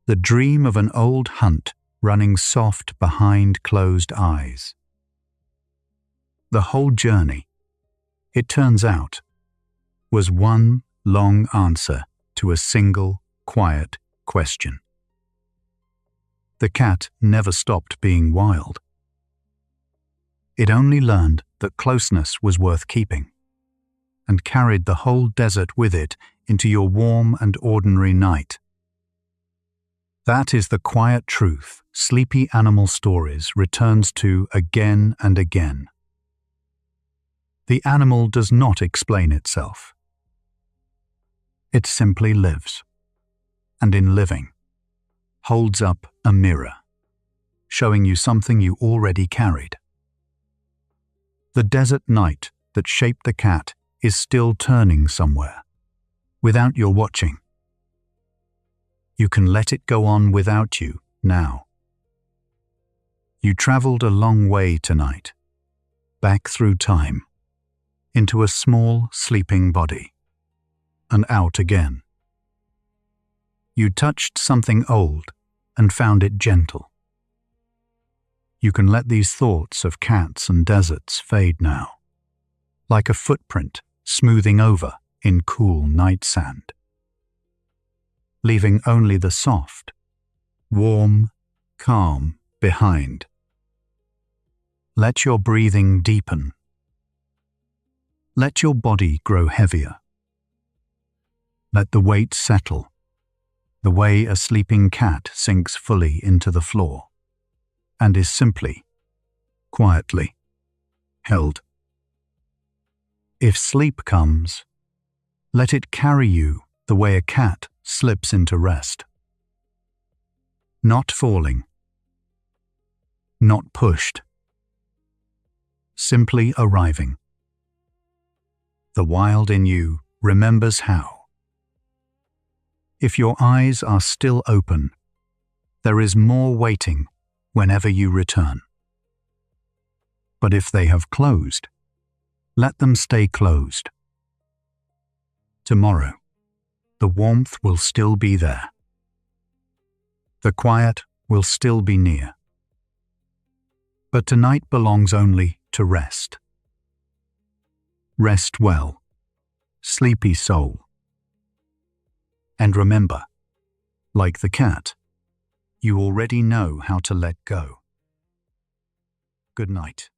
the dream of an old hunt running soft behind closed eyes. The whole journey, it turns out, was one long answer to a single, quiet question. The cat never stopped being wild. It only learned that closeness was worth keeping, and carried the whole desert with it into your warm and ordinary night. That is the quiet truth Sleepy Animal Stories returns to again and again. The animal does not explain itself. It simply lives, and in living, holds up a mirror, showing you something you already carried. The desert night that shaped the cat is still turning somewhere, without your watching. You can let it go on without you now. You traveled a long way tonight, back through time, into a small sleeping body, and out again. You touched something old and found it gentle. You can let these thoughts of cats and deserts fade now, like a footprint smoothing over in cool night sand, leaving only the soft, warm, calm behind. Let your breathing deepen. Let your body grow heavier. Let the weight settle, the way a sleeping cat sinks fully into the floor, and is simply, quietly, held. If sleep comes, let it carry you the way a cat slips into rest. Not falling, not pushed, simply arriving. The wild in you remembers how. If your eyes are still open, there is more waiting whenever you return. But if they have closed, let them stay closed. Tomorrow, the warmth will still be there. The quiet will still be near. But tonight belongs only to rest. Rest well, sleepy soul. And remember, like the cat, you already know how to let go. Good night.